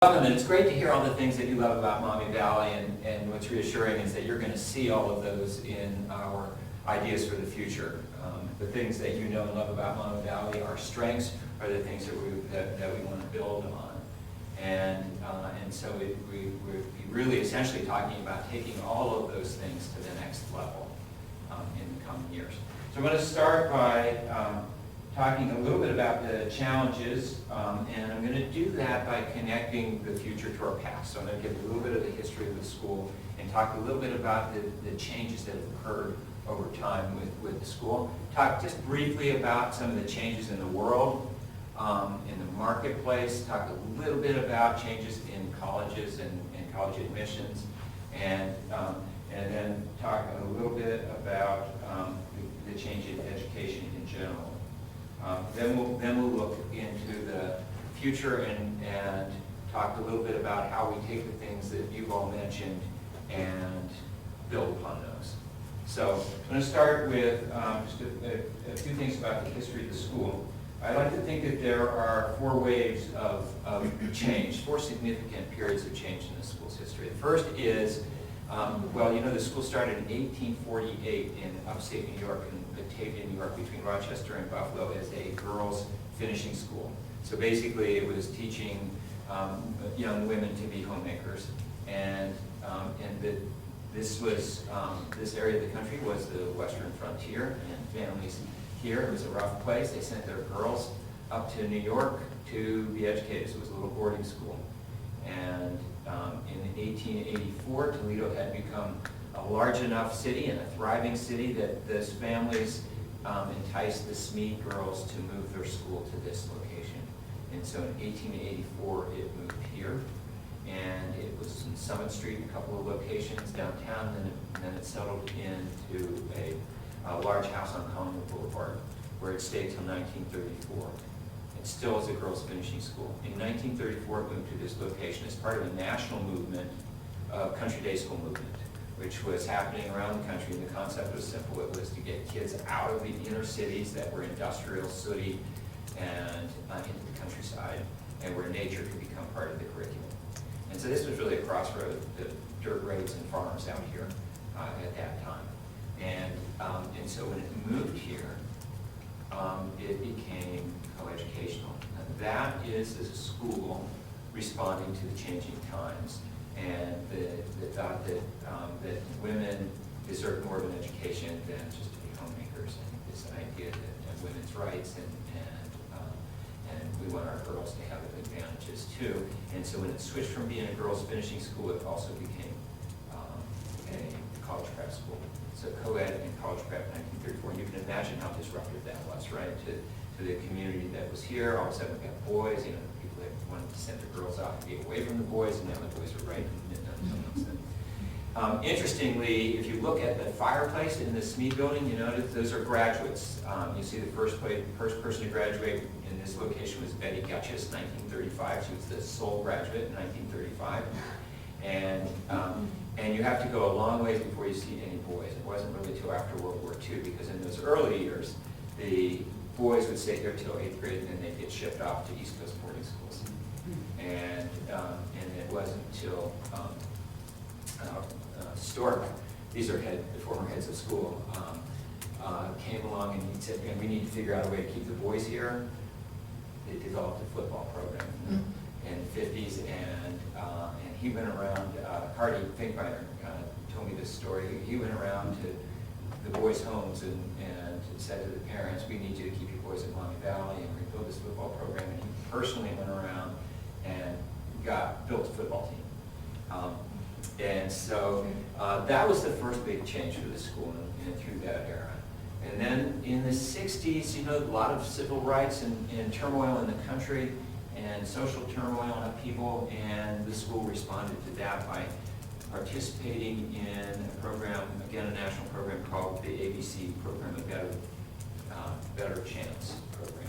Welcome, and it's great to hear all the things that you love about Maumee Valley, and what's reassuring is that you're going to see all of those in our ideas for the future. The things that you know and love about Maumee Valley, our strengths, are the things that we want to build on. And so we're really essentially talking about taking all of those things to the next level in the coming years. So I'm going to start by talking a little bit about the challenges, and I'm going to do that by connecting the future to our past. So I'm going to give a little bit of the history of the school and talk a little bit about the changes that have occurred over time with the school. Talk just briefly about some of the changes in the world, in the marketplace, talk a little bit about changes in colleges and college admissions, and then talk a little bit about the change in education in general. Then we'll look into the future and talk a little bit about how we take the things that you've all mentioned and build upon those. So I'm going to start with just a few things about the history of the school. I like to think that there are four waves of change, four significant periods of change in the school's history. The first is, the school started in 1848 in upstate New York, in Batavia, New York, between Rochester and Buffalo, as a girls' finishing school. So basically, it was teaching young women to be homemakers, and this area of the country was the western frontier, and families here, it was a rough place. They sent their girls up to New York to be educated. So it was a little boarding school. And in 1884, Toledo had become a large enough city and a thriving city that those families enticed the Smead girls to move their school to this location. And so in 1884, it moved here. And it was in Summit Street, a couple of locations downtown, and then it settled into a large house on Collingwood Boulevard, where it stayed till 1934. It still is a girls' finishing school. In 1934, it moved to this location as part of a national movement, country day school movement, which was happening around the country, and the concept was simple. It was to get kids out of the inner cities that were industrial, sooty, and into the countryside, and where nature could become part of the curriculum. And so this was really a crossroad, the dirt roads and farms out here at that time. And so when it moved here, it became coeducational. And that is a school responding to the changing times and the thought that women deserve more of an education than just to be homemakers, and this idea that women's rights and we want our girls to have advantages too. And so when it switched from being a girls' finishing school, it also became a college prep school. So co-ed and college prep in 1934. And you can imagine how disruptive that was, right, to the community that was here. All of a sudden we got boys, people that wanted to send their girls out to be away from the boys, and now the boys are right in the midst of them. Interestingly, if you look at the fireplace in the Smead building, you notice those are graduates. You see the first person to graduate in this location was Betty Gutchess, 1935. She was the sole graduate in 1935. And you have to go a long ways before you see any boys. It wasn't really till after World War II, because in those early years, the boys would stay here till 8th grade, and then they'd get shipped off to East Coast boarding schools. And it wasn't until Stork, these are the former heads of school, came along and he said, we need to figure out a way to keep the boys here. They developed a football program in the 50s, and he went around, Hardy Finkbeiner told me this story. He went around to the boys' homes and said to the parents, we need you to keep your boys at Maumee Valley and rebuild this football program. And he personally went around and built a football team. And so that was the first big change for the school and through that era. And then in the 60s, a lot of civil rights and turmoil in the country, and social turmoil and upheaval, and the school responded to that by participating in a program, again a national program called the ABC program, a Better Chance program.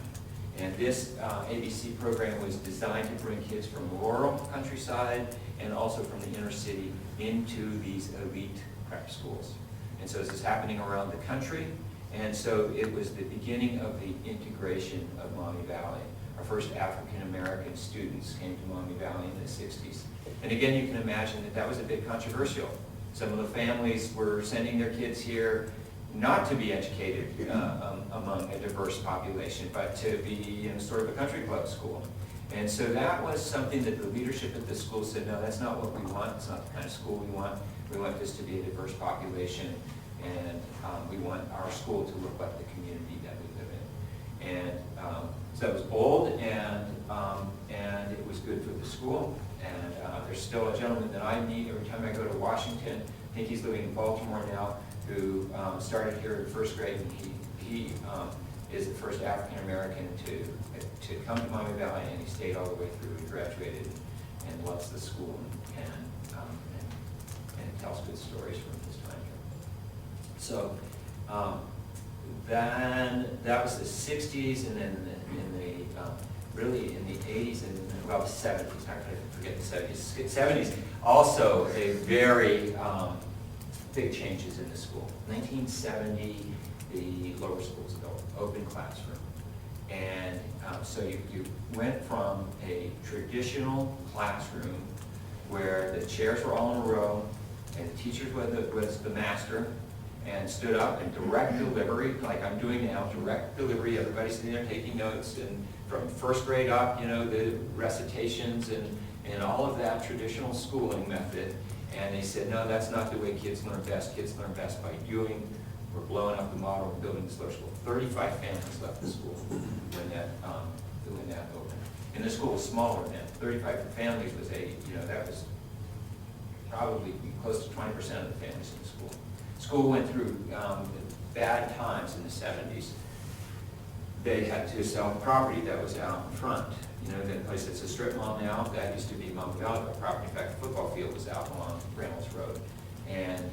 And this ABC program was designed to bring kids from rural countryside and also from the inner city into these elite prep schools. And so this is happening around the country, and so it was the beginning of the integration of Maumee Valley our first African-American students came to Maumee Valley in the 60s. And again, you can imagine that that was a bit controversial. Some of the families were sending their kids here not to be educated among a diverse population, but to be in sort of a country club school. And so that was something that the leadership at the school said, no, that's not what we want. It's not the kind of school we want. We want this to be a diverse population, and we want our school to look like the community that we live in. And so it was bold, and it was good for the school. And there's still a gentleman that I meet every time I go to Washington. I think he's living in Baltimore now, who started here in first grade, and he is the first African-American to come to Maumee Valley, and he stayed all the way through and graduated and loves the school and tells good stories from his time here. So then that was the 60s, and then really in the 80s and well, the 70s, not going to forget the 70s. 70s also a very big changes in the school. 1970, the lower school was built, open classroom. And so you went from a traditional classroom where the chairs were all in a row and the teacher was the master and stood up and direct delivery, like I'm doing now, direct delivery, everybody's sitting there taking notes, and from first grade up, you know, the recitations and all of that traditional schooling method. And they said, no, that's not the way kids learn best. Kids learn best by doing. We're blowing up the model and building this lower school. 35 families left the school when that opened. And the school was smaller then. 35 families was that was probably close to 20% of the families in the school. School went through bad times in the 70s. They had to sell property that was out in front. You know, the place that's a strip mall now, that used to be Maumee Valley property. In fact, the football field was out along Reynolds Road. And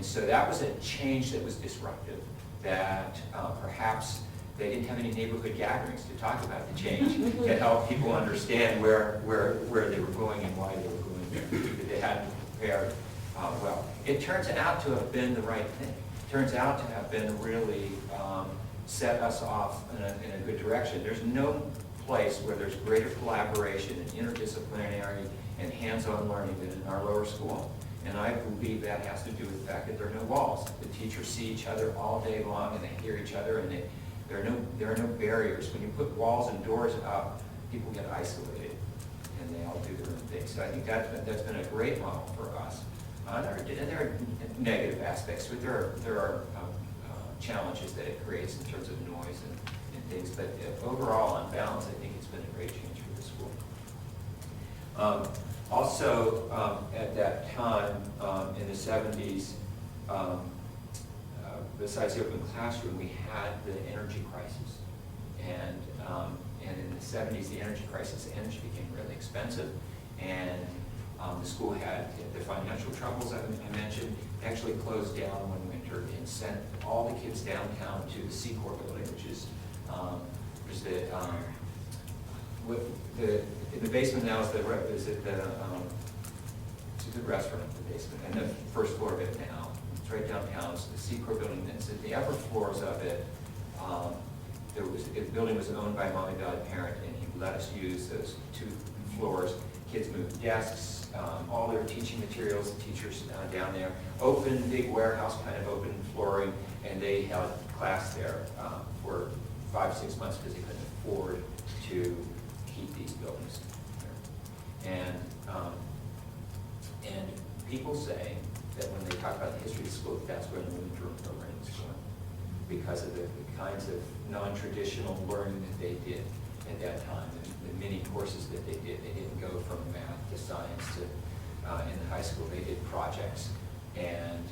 so that was a change that was disruptive, that perhaps they didn't have any neighborhood gatherings to talk about the change, to help people understand where they were going and why they were going there, that they hadn't prepared well. It turns out to have been the right thing. It turns out to have been really set us off in a good direction. There's no place where there's greater collaboration and interdisciplinary and hands-on learning than in our lower school. And I believe that has to do with the fact that there are no walls. The teachers see each other all day long, and they hear each other, and there are no barriers. When you put walls and doors up, people get isolated, and they all do their own thing. So I think that's been a great model for us. There are negative aspects, but there are challenges that it creates in terms of noise and things. But overall, on balance, I think it's been a great change for the school. Also, at that time, in the 70s, besides the open classroom, we had the energy crisis. And in the 70s, the energy became really expensive. And the school had the financial troubles I mentioned, actually closed down one winter and sent all the kids downtown to the Secor building, which is in the basement now is it's a good restaurant in the basement, and the first floor of it now. It's right downtown. It's the Secor building. It's the upper floors of it. The building was owned by a Maumee Valley parent, and he let us use those 2 floors. Kids moved desks, all their teaching materials, the teachers down there. Open, big warehouse kind of open flooring, and they held class there for 5-6 months because they couldn't afford to keep these buildings. And people say that when they talk about the history of the school, that's where the women's room program is going, because of the kinds of non-traditional learning that they did at that time, the many courses that they did. They didn't go from math to science to in the high school. They did projects, and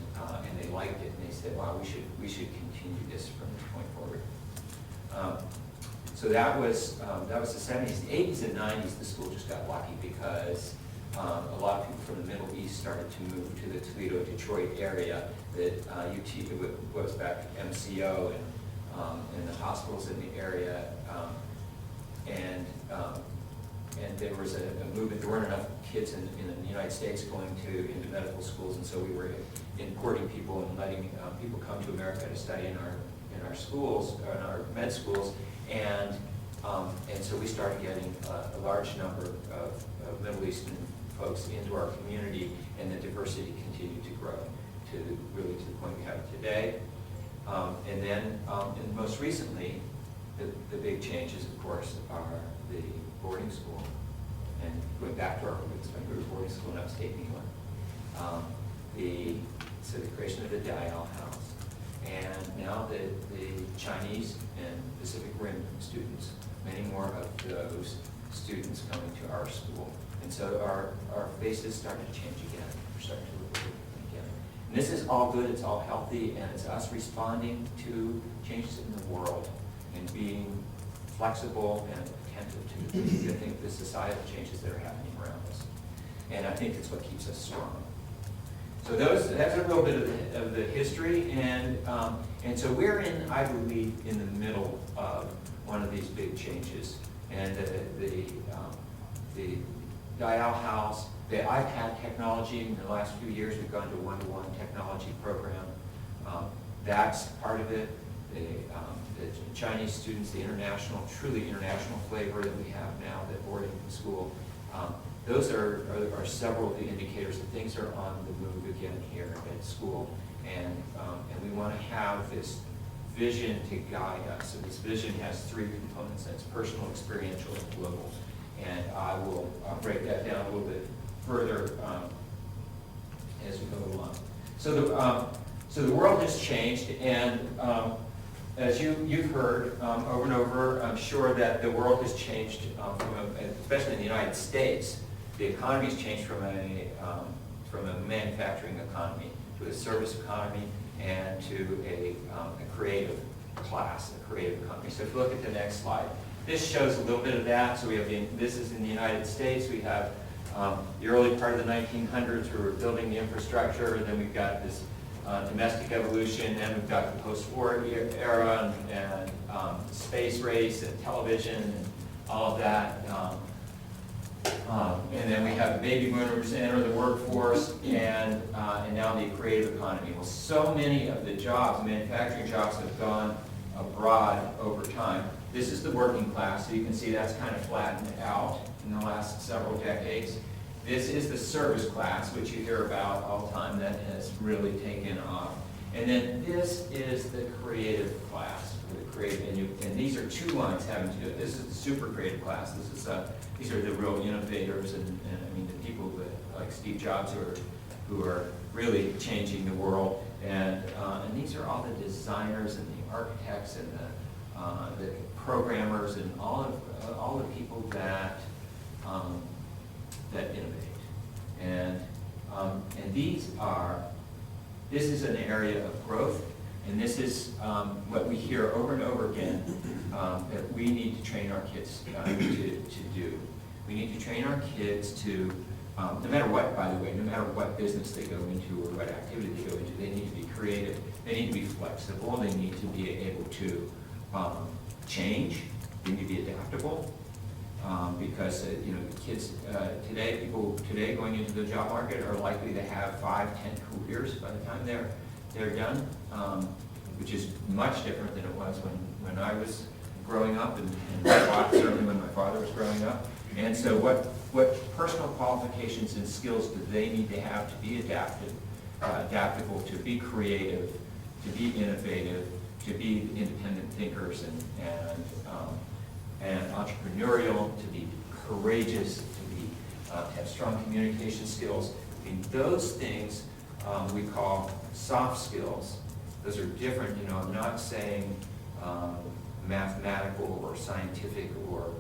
they liked it, and they said, wow, we should continue this from this point forward. So that was the 70s. The 80s and 90s, the school just got lucky because a lot of people from the Middle East started to move to the Toledo, Detroit area. That UT was back MCO and the hospitals in the area, and there was a movement. There weren't enough kids in the United States going into medical schools, and so we were importing people and letting people come to America to study in our schools, in our med schools, and And so we started getting a large number of Middle Eastern folks into our community, and the diversity continued to grow to really to the point we have today. And then, and most recently, the big changes, of course, are the boarding school. And going back to our roots, we were boarding school in upstate New York. So the creation of the Dial House. And now the Chinese and Pacific Rim students, many more of those students coming to our school. And so our faces started to change again. We're starting to look different again. And this is all good, it's all healthy, and it's us responding to changes in the world and being flexible and attentive to the societal changes that are happening around us. And I think it's what keeps us strong. So that's a little bit of the history, and so we're in, I believe, in the middle of one of these big changes. And the Dial House, the iPad technology, in the last few years we've gone to a one-to-one technology program. That's part of it. The Chinese students, the international, truly international flavor that we have now, the boarding school, those are several of the indicators that things are on the move again here at school. And we want to have this vision to guide us. So this vision has three components. That's personal, experiential, and global. And I will break that down a little bit further as we go along. So the world has changed, and as you've heard over and over, I'm sure that the world has changed, especially in the United States. The economy's changed from a manufacturing economy to a service economy and to a creative class, a creative economy. So if you look at the next slide, this shows a little bit of that. So we have this is in the United States. We have the early part of the 1900s. We were building the infrastructure, and then we've got this domestic evolution, and we've got the post-war era and space race and television and all of that. And then we have baby boomers enter the workforce, and now the creative economy. Well, so many of the jobs, manufacturing jobs, have gone abroad over time. This is the working class, so you can see that's kind of flattened out in the last several decades. This is the service class, which you hear about all the time, that has really taken off. And then this is the creative class, and these are two lines having to do it. This is the super creative class. These are the real innovators, and I mean the people that, like Steve Jobs, who are really changing the world. And these are all the designers and the architects and the programmers and all the people that innovate. And this is an area of growth, and this is what we hear over and over again that we need to train our kids to do. We need to train our kids to, no matter what, by the way, no matter what business they go into or what activity they go into, they need to be creative, they need to be flexible, they need to be able to change, they need to be adaptable. Because kids people today going into the job market are likely to have 5, 10 careers by the time they're done, which is much different than it was when I was growing up, and certainly when my father was growing up. And so what personal qualifications and skills do they need to have to be adaptable, to be creative, to be innovative, to be independent thinkers and entrepreneurial, to be courageous, to have strong communication skills. I mean, those things we call soft skills. Those are different. I'm not saying mathematical or scientific or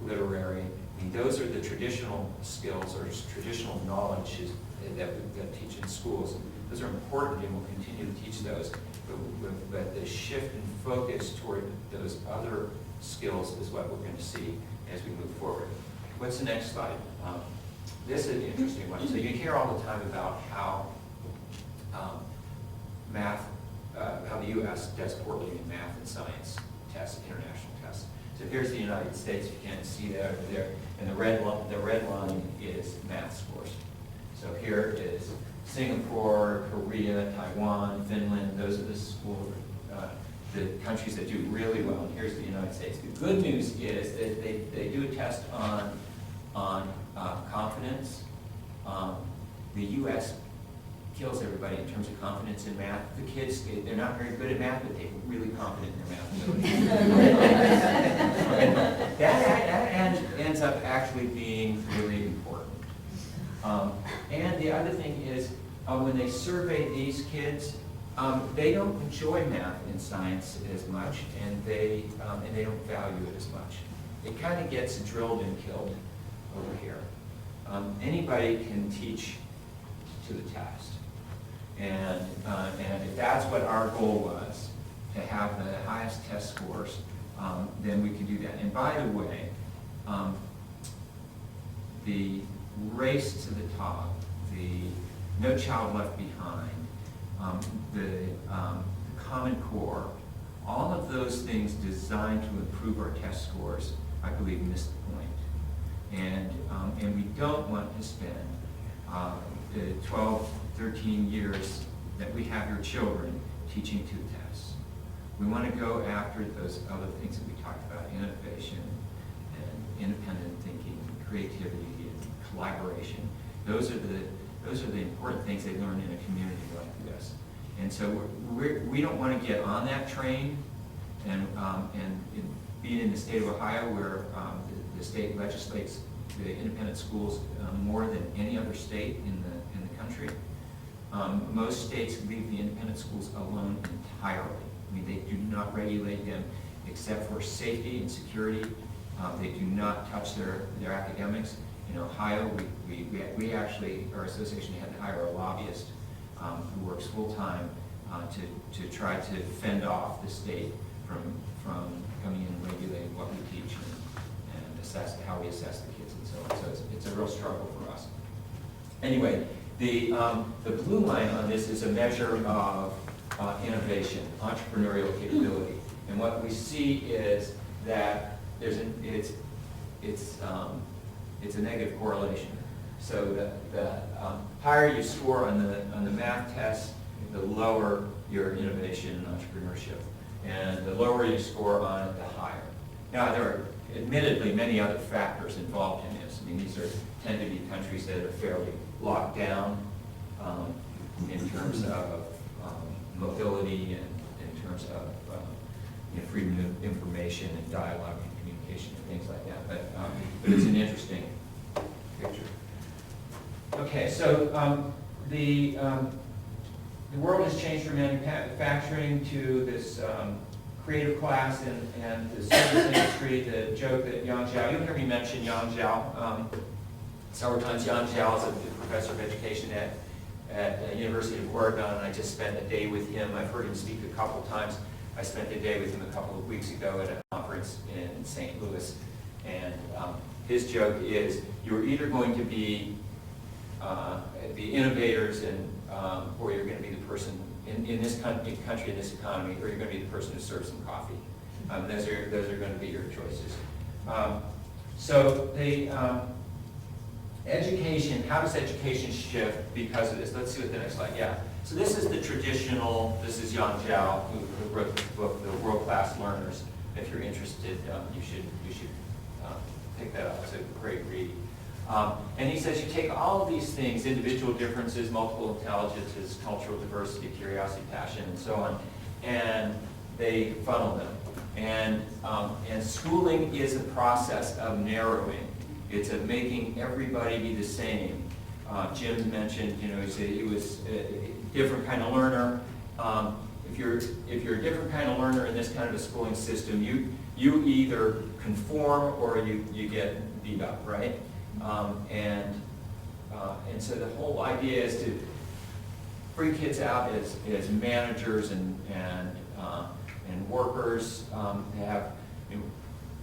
literary. I mean, those are the traditional skills or traditional knowledge that we teach in schools. Those are important, and we'll continue to teach those. But the shift in focus toward those other skills is what we're going to see as we move forward. What's the next slide? This is an interesting one. So you hear all the time about how how the U.S. does poorly in math and science tests, international tests. So here's the United States. You can't see that over there. And the red line is math scores. So here is Singapore, Korea, Taiwan, Finland. Those are the the countries that do really well, and here's the United States. The good news is that they do a test on confidence. The U.S. kills everybody in terms of confidence in math. The kids, they're not very good at math, but they're really confident in their math ability. that ends up actually being really important. And the other thing is, when they survey these kids, they don't enjoy math and science as much, and they don't value it as much. It kind of gets drilled and killed over here. Anybody can teach to the test, and if that's what our goal was, to have the highest test scores, then we can do that. And by the way, the race to the top, the No Child Left Behind, the Common Core, all of those things designed to improve our test scores, I believe, miss the point. And we don't want to spend the 12, 13 years that we have your children teaching two tests. We want to go after those other things that we talked about, innovation and independent thinking, creativity and collaboration. Those are the important things they learn in a community like this. And so we don't want to get on that train, and being in the state of Ohio, where the state legislates the independent schools more than any other state in the country. Most states leave the independent schools alone entirely. I mean, they do not regulate them except for safety and security. They do not touch their academics. In Ohio, we actually, our association had to hire a lobbyist who works full-time to try to fend off the state from coming in and regulating what we teach and assess how we assess the kids and so on. So it's a real struggle for us. Anyway, the blue line on this is a measure of innovation, entrepreneurial capability, and what we see is that it's a negative correlation. So the higher you score on the math test, the lower your innovation and entrepreneurship, and the lower you score on it, the higher. Now, there are admittedly many other factors involved in this. I mean, these tend to be countries that are fairly locked down in terms of mobility and in terms of freedom of information and dialogue and communication and things like that. But it's an interesting picture. Okay, so the world has changed from manufacturing to this creative class and the service industry. The joke that Yang Zhao, you'll hear me mention Yang Zhao several times. Yang Zhao is a professor of education at the University of Oregon, and I just spent a day with him. I've heard him speak a couple times. I spent a day with him a couple of weeks ago at a conference in St. Louis, and his joke is, you're either going to be the innovators or you're going to be the person in this country, in this economy, or you're going to be the person who serves them coffee. Those are going to be your choices. So the education, how does education shift because of this? Let's see what the next slide, yeah. So this is the traditional, this is Yang Zhao, who wrote the book, The World-Class Learners. If you're interested, you should pick that up. It's a great read. And he says you take all of these things, individual differences, multiple intelligences, cultural diversity, curiosity, passion, and so on, and they funnel them. And schooling is a process of narrowing. It's of making everybody be the same. Jim mentioned, he was a different kind of learner. If you're a different kind of learner in this kind of a schooling system, you either conform or you get beat up, right? And so the whole idea is to bring kids out as managers and workers. Have,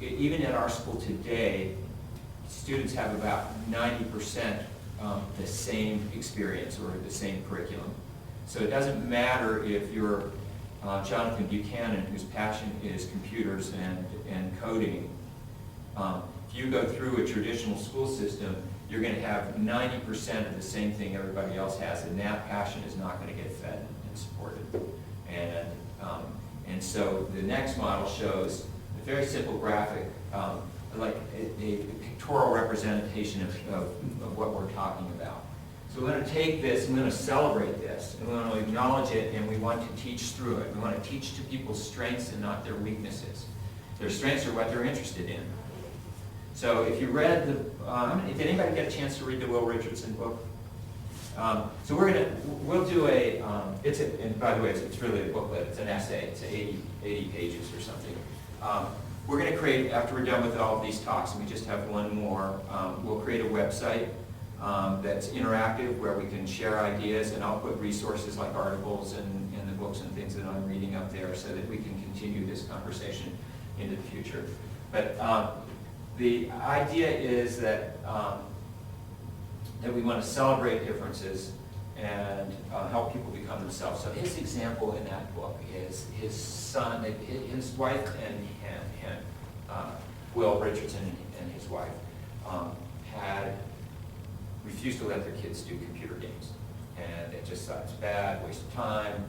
even at our school today, students have about 90% the same experience or the same curriculum. So it doesn't matter if you're Jonathan Buchanan, whose passion is computers and coding. If you go through a traditional school system, you're going to have 90% of the same thing everybody else has, and that passion is not going to get fed and supported. And And so the next model shows a very simple graphic, like a pictorial representation of what we're talking about. So we're going to take this, and we're going to celebrate this, and we want to acknowledge it, and we want to teach through it. We want to teach to people's strengths and not their weaknesses. Their strengths are what they're interested in. So if you read the, did anybody get a chance to read the Will Richardson book? So we'll do and by the way, it's really a booklet, it's an essay, it's 80 pages or something. We're going to create, after we're done with all of these talks, and we just have one more, we'll create a website that's interactive where we can share ideas, and I'll put resources like articles and the books and things that I'm reading up there so that we can continue this conversation into the future. But the idea is that that we want to celebrate differences and help people become themselves. So his example in that book is his son, his wife and Will Richardson and his wife had refused to let their kids do computer games. And they just thought it's bad, waste of time.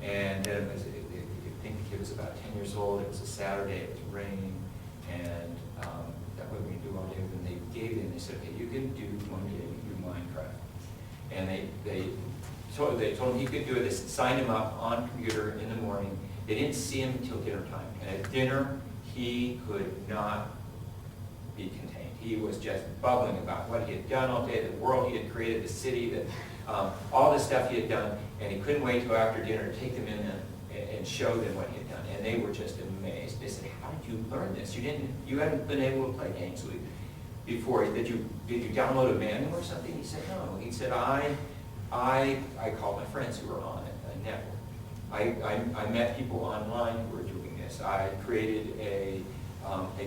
And then it was, I think the kid was about 10 years old, it was a Saturday, it was raining, and that what we do all day. And they gave in, they said, okay, you can do one day, you can do Minecraft. And they told him he could do it. They signed him up on computer in the morning. They didn't see him until dinner time. And at dinner, he could not be contained. He was just bubbling about what he had done all day, the world he had created, the city, all the stuff he had done, and he couldn't wait till after dinner to take them in and show them what he had done. And they were just amazed. They said, how did you learn this? You hadn't been able to play games before. Did you download a manual or something? He said, no. He said, I called my friends who were on a network. I met people online who were doing this. I created a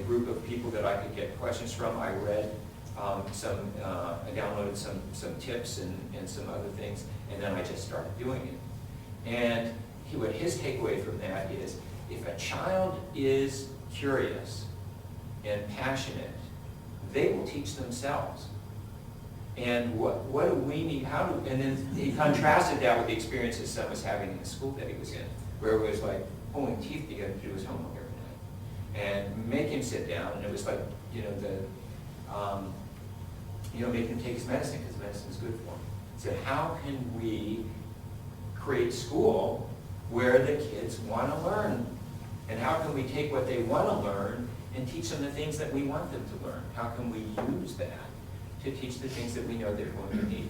group of people that I could get questions from. I read I downloaded some tips and some other things, and then I just started doing it. And what his takeaway from that is, if a child is curious and passionate, they will teach themselves. And what do we need? And then he contrasted that with the experience his son was having in the school that he was in, where it was like pulling teeth to get him to do his homework every night, and make him sit down. And it was like, make him take his medicine because medicine is good for him. So how can we create school where the kids want to learn? And how can we take what they want to learn and teach them the things that we want them to learn? How can we use that to teach the things that we know they're going to need?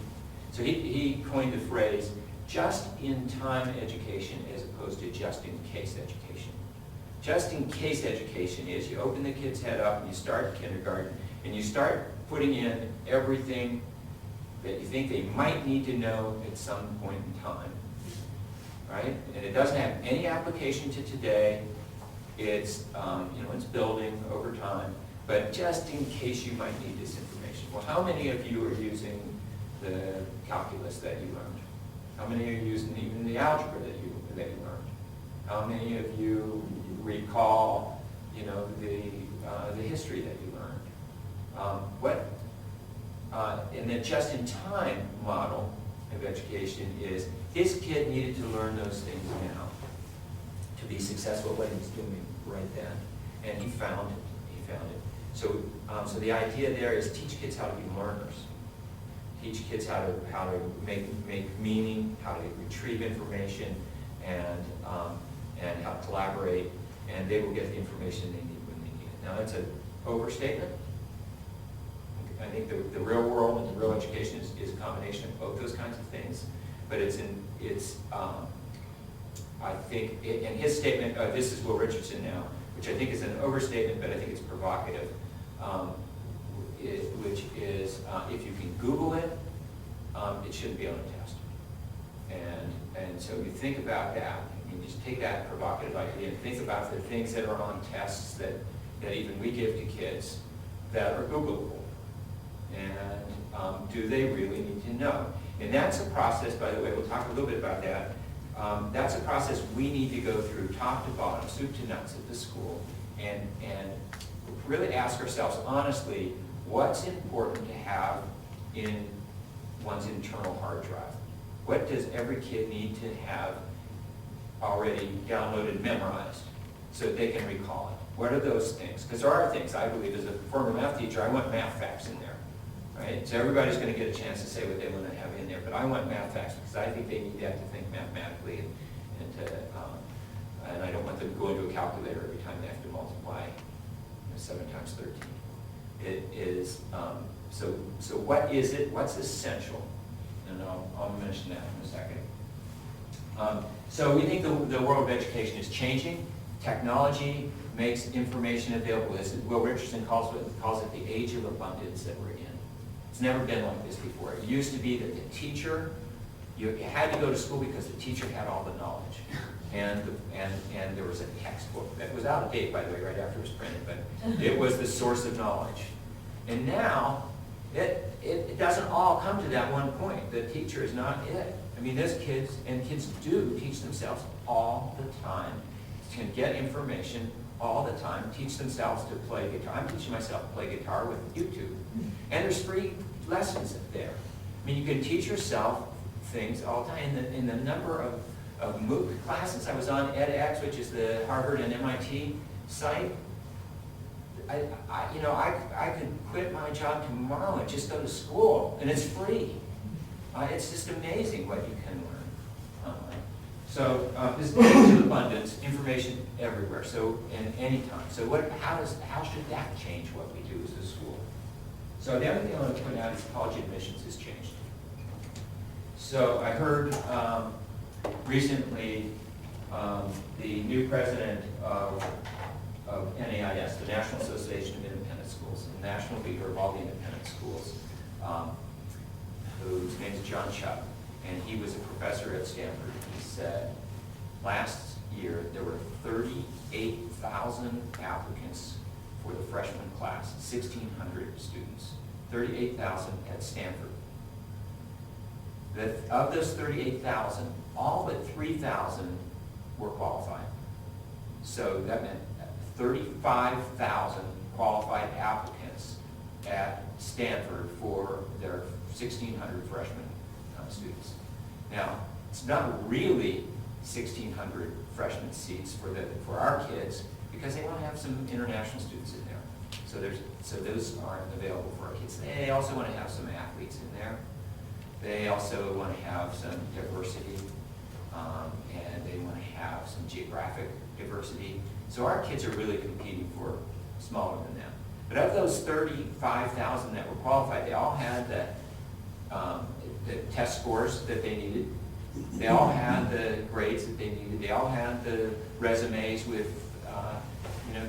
So he coined the phrase, just-in-time education as opposed to just-in-case education. Just-in-case education is you open the kid's head up and you start kindergarten and you start putting in everything that you think they might need to know at some point in time, right? And it doesn't have any application to today. It's, it's building over time, but just in case you might need this information. Well, how many of you are using the calculus that you learned? How many are using even the algebra that you learned? How many of you recall, the history that you learned? And the just-in-time model of education is his kid needed to learn those things now to be successful at what he was doing right then, and he found it. So the idea there is teach kids how to be learners. Teach kids how to make meaning, how to retrieve information, and how to collaborate, and they will get the information they need when they need it. Now that's an overstatement. I think the real world and the real education is a combination of both those kinds of things, but I think, in his statement, this is Will Richardson now, which I think is an overstatement, but I think it's provocative, which is, if you can Google it, it shouldn't be on a test. And so you think about that, you just take that provocative idea and think about the things that are on tests that even we give to kids that are Googleable. And do they really need to know? And that's a process, by the way, we'll talk a little bit about that. That's a process we need to go through top to bottom, soup to nuts at the school, and really ask ourselves honestly, what's important to have in one's internal hard drive? What does every kid need to have already downloaded and memorized so that they can recall it. What are those things? Because there are things, I believe, as a former math teacher, I want math facts in there. Right? So everybody's going to get a chance to say what they want to have in there, but I want math facts because I think they need that to think mathematically, and I don't want them to go into a calculator every time they have to multiply 7 times 13. It is, so what is it? What's essential? And I'll mention that in a second. So we think the world of education is changing. Technology makes information available. This is Will Richardson calls it the age of abundance that we're in. It's never been like this before. It used to be that the teacher, you had to go to school because the teacher had all the knowledge. And there was a textbook that was out of date, by the way, right after it was printed, but it was the source of knowledge. And now, it doesn't all come to that one point. The teacher is not it. I mean, there's kids, and kids do teach themselves all the time. Can get information all the time, teach themselves to play guitar. I'm teaching myself to play guitar with YouTube. And there's free lessons there. I mean, you can teach yourself things all the time. In the number of MOOC classes, I was on edX, which is the Harvard and MIT site. I could quit my job tomorrow and just go to school, and it's free. It's just amazing what you can learn. So this age of abundance, information everywhere, so and anytime. So how should that change what we do as a school? So the other thing I want to point out is college admissions has changed. So I heard recently the new president of NAIS, the National Association of Independent Schools, the national leader of all the independent schools, whose name is John Chubb, and he was a professor at Stanford. He said last year there were 38,000 applicants for the freshman class, 1,600 students, 38,000 at Stanford. Of those 38,000, all but 3,000 were qualified. So that meant 35,000 qualified applicants at Stanford for their 1,600 freshman students. Now, it's not really 1,600 freshman seats for our kids because they want to have some international students in there. So those aren't available for our kids. They also want to have some athletes in there. They also want to have some diversity, and they want to have some geographic diversity. So our kids are really competing for smaller than them. But of those 35,000 that were qualified, they all had the test scores that they needed. They all had the grades that they needed. They all had the resumes with,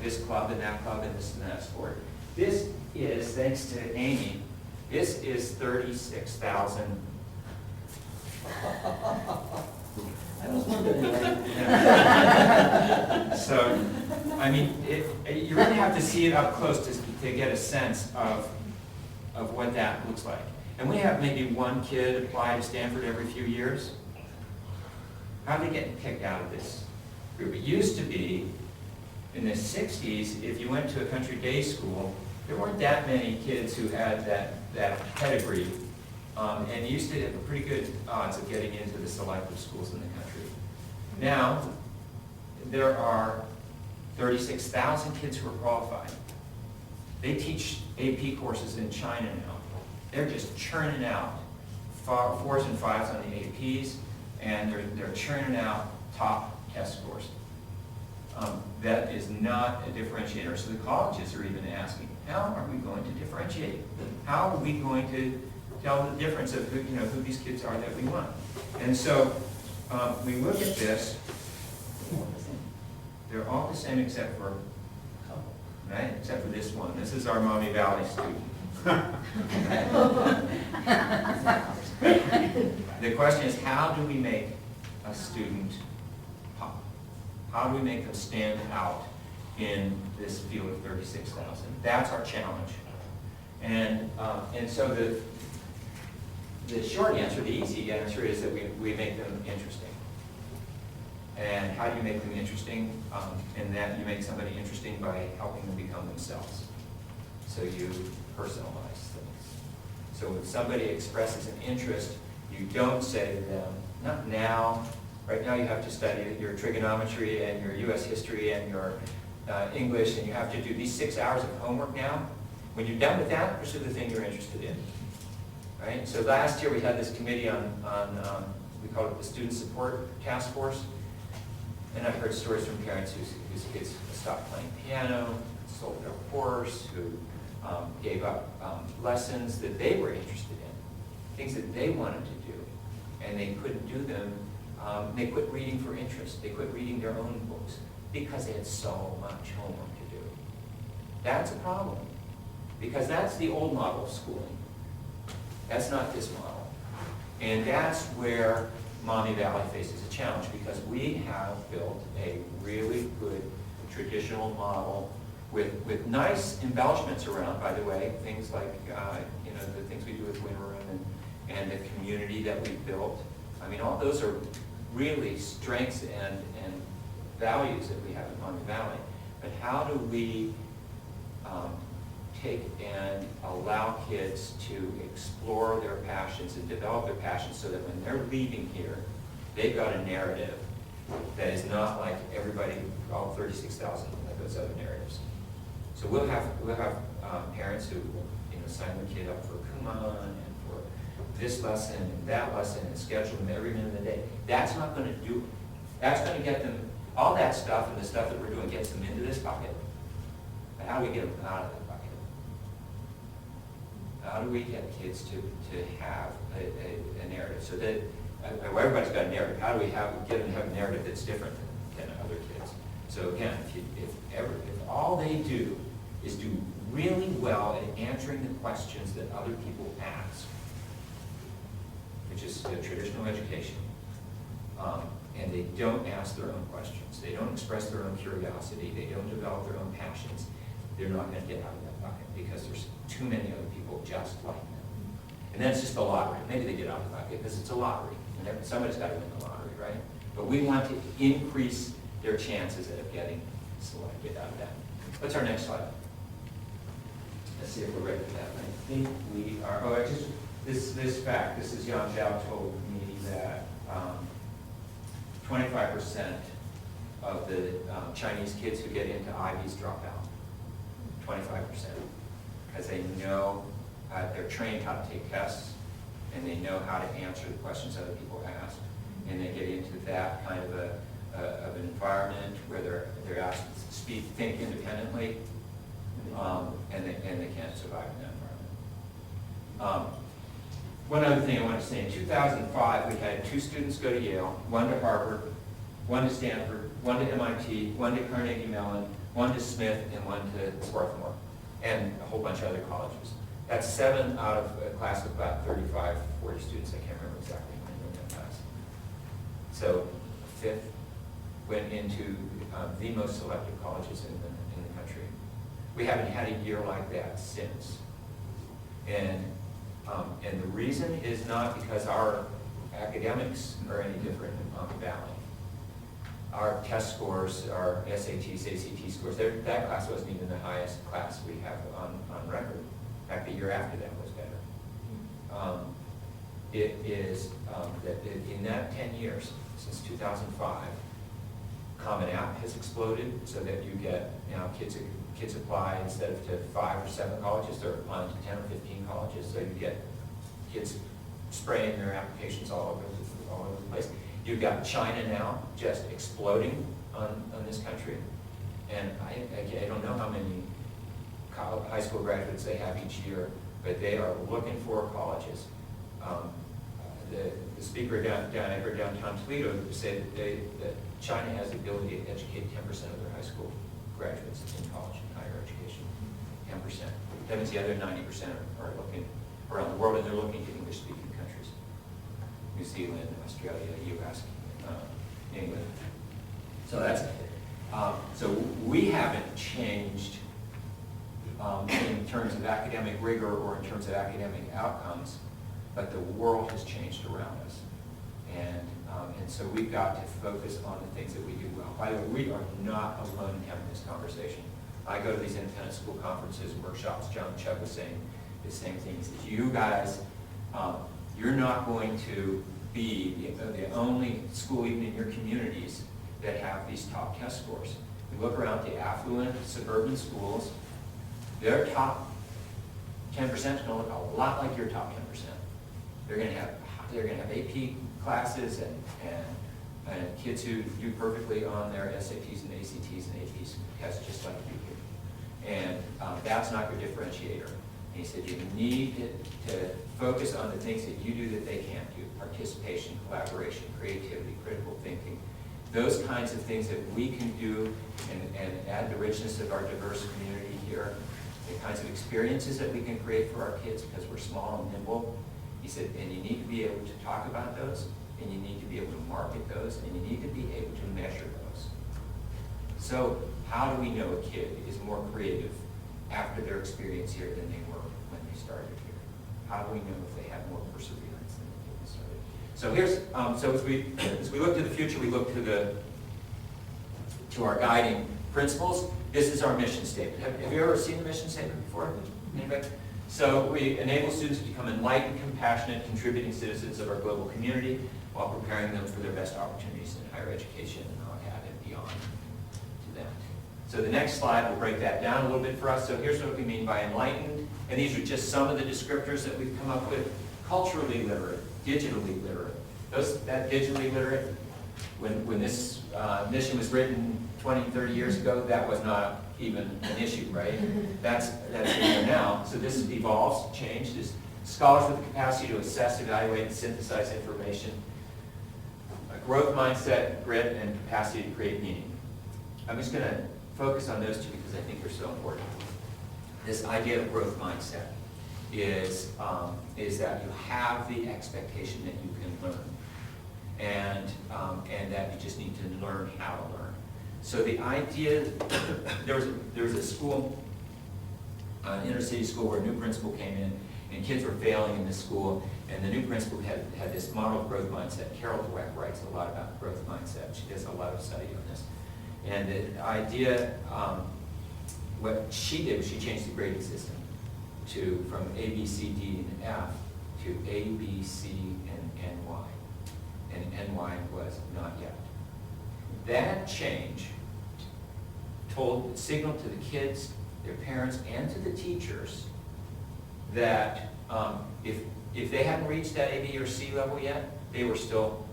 this club and that club and this and that sport. This is, thanks to Amy, this is 36,000. I was wondering. So, I mean, you really have to see it up close to get a sense of what that looks like. And we have maybe one kid apply to Stanford every few years. How are they getting picked out of this group? It used to be, in the 60s, if you went to a country day school, there weren't that many kids who had that pedigree. And you used to have pretty good odds of getting into the selective schools in the country. Now, there are 36,000 kids who are qualified. They teach AP courses in China now. They're just churning out 4s and 5s on the APs, and they're churning out top test scores. That is not a differentiator. So the colleges are even asking, how are we going to differentiate? How are we going to tell the difference of who these kids are that we want? And so we look at this. They're all the same except for, right? Except for this one. This is our Maumee Valley student. The question is, how do we make a student pop? How do we make them stand out in this field of 36,000? That's our challenge. And so the short answer, the easy answer is that we make them interesting. And how do you make them interesting? And that you make somebody interesting by helping them become themselves. So you personalize things. So if somebody expresses an interest, you don't say to them, not now, Right now you have to study your trigonometry and your U.S. history and your English, and you have to do these 6 hours of homework now. When you're done with that, pursue the thing you're interested in. Right? So last year we had this committee on we call it the Student Support Task Force. And I've heard stories from parents whose kids stopped playing piano, sold their horse, who gave up lessons that they were interested in, things that they wanted to do, and they couldn't do them. They quit reading for interest. They quit reading their own books because they had so much homework to do. That's a problem, because that's the old model of schooling. That's not this model. And that's where Maumee Valley faces a challenge, because we have built a really good traditional model with nice embellishments around, by the way, things like the things we do with Winter Room and the community that we've built. I mean, all those are really strengths and values that we have in Maumee Valley. But how do we take and allow kids to explore their passions and develop their passions so that when they're leaving here, they've got a narrative that is not like everybody, all 36,000 of those other narratives. So we'll have parents who sign their kid up for Kumon and for this lesson and that lesson and schedule them every minute of the day. That's not going to do it. That's going to get them, all that stuff and the stuff that we're doing gets them into this bucket. But how do we get them out of that bucket? How do we get kids to have a narrative so that everybody's got a narrative? How do we get them to have a narrative that's different than other kids? So again, if all they do is do really well at answering the questions that other people ask, which is traditional education, and they don't ask their own questions, they don't express their own curiosity, they don't develop their own passions, they're not going to get out of that bucket because there's too many other people just like them. And that's just the lottery. Maybe they get out of the bucket because it's a lottery. And somebody's got to win the lottery, right? But we want to increase their chances of getting selected out of that. What's our next slide? Let's see if we're ready for that. I think we are. Oh, this fact. This is Yang Zhao told me that 25% of the Chinese kids who get into Ivies drop out. 25%, because they know they're trained how to take tests, and they know how to answer the questions other people ask, and they get into that kind of an environment where they're asked to think independently, and they can't survive in that environment. One other thing I want to say, in 2005 we had 2 students go to Yale, 1 to Harvard, 1 to Stanford, 1 to MIT, 1 to Carnegie Mellon, 1 to Smith, and 1 to Swarthmore, and a whole bunch of other colleges. That's 7 out of a class of about 35, 40 students. I can't remember exactly how many were in that class. So a fifth went into the most selective colleges in the country. We haven't had a year like that since. And the reason is not because our academics are any different in Maumee Valley. Our test scores, our SATs, ACT scores, that class wasn't even the highest class we have on record. In fact, the year after that was better. It is that in that 10 years, since 2005, Common App has exploded so that you get, kids apply instead of to 5 or 7 colleges, they're applying to 10 or 15 colleges, so you get kids spraying their applications all over the place. You've got China now just exploding on this country, and I don't know how many high school graduates they have each year, but they are looking for colleges. The speaker downtown Toledo said that China has the ability to educate 10% of their high school graduates in college and higher education. 10%. That means the other 90% are looking around the world, and they're looking to English-speaking countries. New Zealand, Australia, U.S., England. So that's so we haven't changed in terms of academic rigor or in terms of academic outcomes, but the world has changed around us, and so we've got to focus on the things that we do well. By the way, we are not alone in having this conversation. I go to these independent school conferences and workshops. John Chuck was saying the same thing. He says, you guys, you're not going to be the only school even in your communities that have these top test scores. You look around the affluent suburban schools, their top 10% is going to look a lot like your top 10%. They're going to have AP classes and kids who do perfectly on their SATs and ACTs and APs tests just like you do. And that's not your differentiator. And he said you need to focus on the things that you do that they can't do: participation, collaboration, creativity, critical thinking. Those kinds of things that we can do and add the richness of our diverse community here, the kinds of experiences that we can create for our kids because we're small and nimble. He said, and you need to be able to talk about those, and you need to be able to market those, and you need to be able to measure those. So how do we know a kid is more creative after their experience here than they were when they started here? How do we know if they have more perseverance than they did when they started? So here's, so as we look to the future, we look to our guiding principles. This is our mission statement. Have you ever seen the mission statement before? Anybody? So we enable students to become enlightened, compassionate, contributing citizens of our global community while preparing them for their best opportunities in higher education and beyond to that. So the next slide will break that down a little bit for us. So here's what we mean by enlightened. And these are just some of the descriptors that we've come up with. Culturally literate, digitally literate. That digitally literate, when this mission was written 20, 30 years ago, that was not even an issue, right? That's in there now. So this evolves, changes. Scholars with the capacity to assess, evaluate, and synthesize information. A growth mindset, grit, and capacity to create meaning. I'm just going to focus on those two because I think they're so important. This idea of growth mindset is that you have the expectation that you can learn, and that you just need to learn how to learn. So the idea, there was a school, an inner city school, where a new principal came in, and kids were failing in this school, and the new principal had this model of growth mindset. Carol Dweck writes a lot about growth mindset. She does a lot of study on this. And the idea, what she did was she changed the grading system from A, B, C, D, and F to A, B, C, and NY. And NY was not yet. That change signaled to the kids, their parents, and to the teachers that if they hadn't reached that A, B, or C level yet, they were still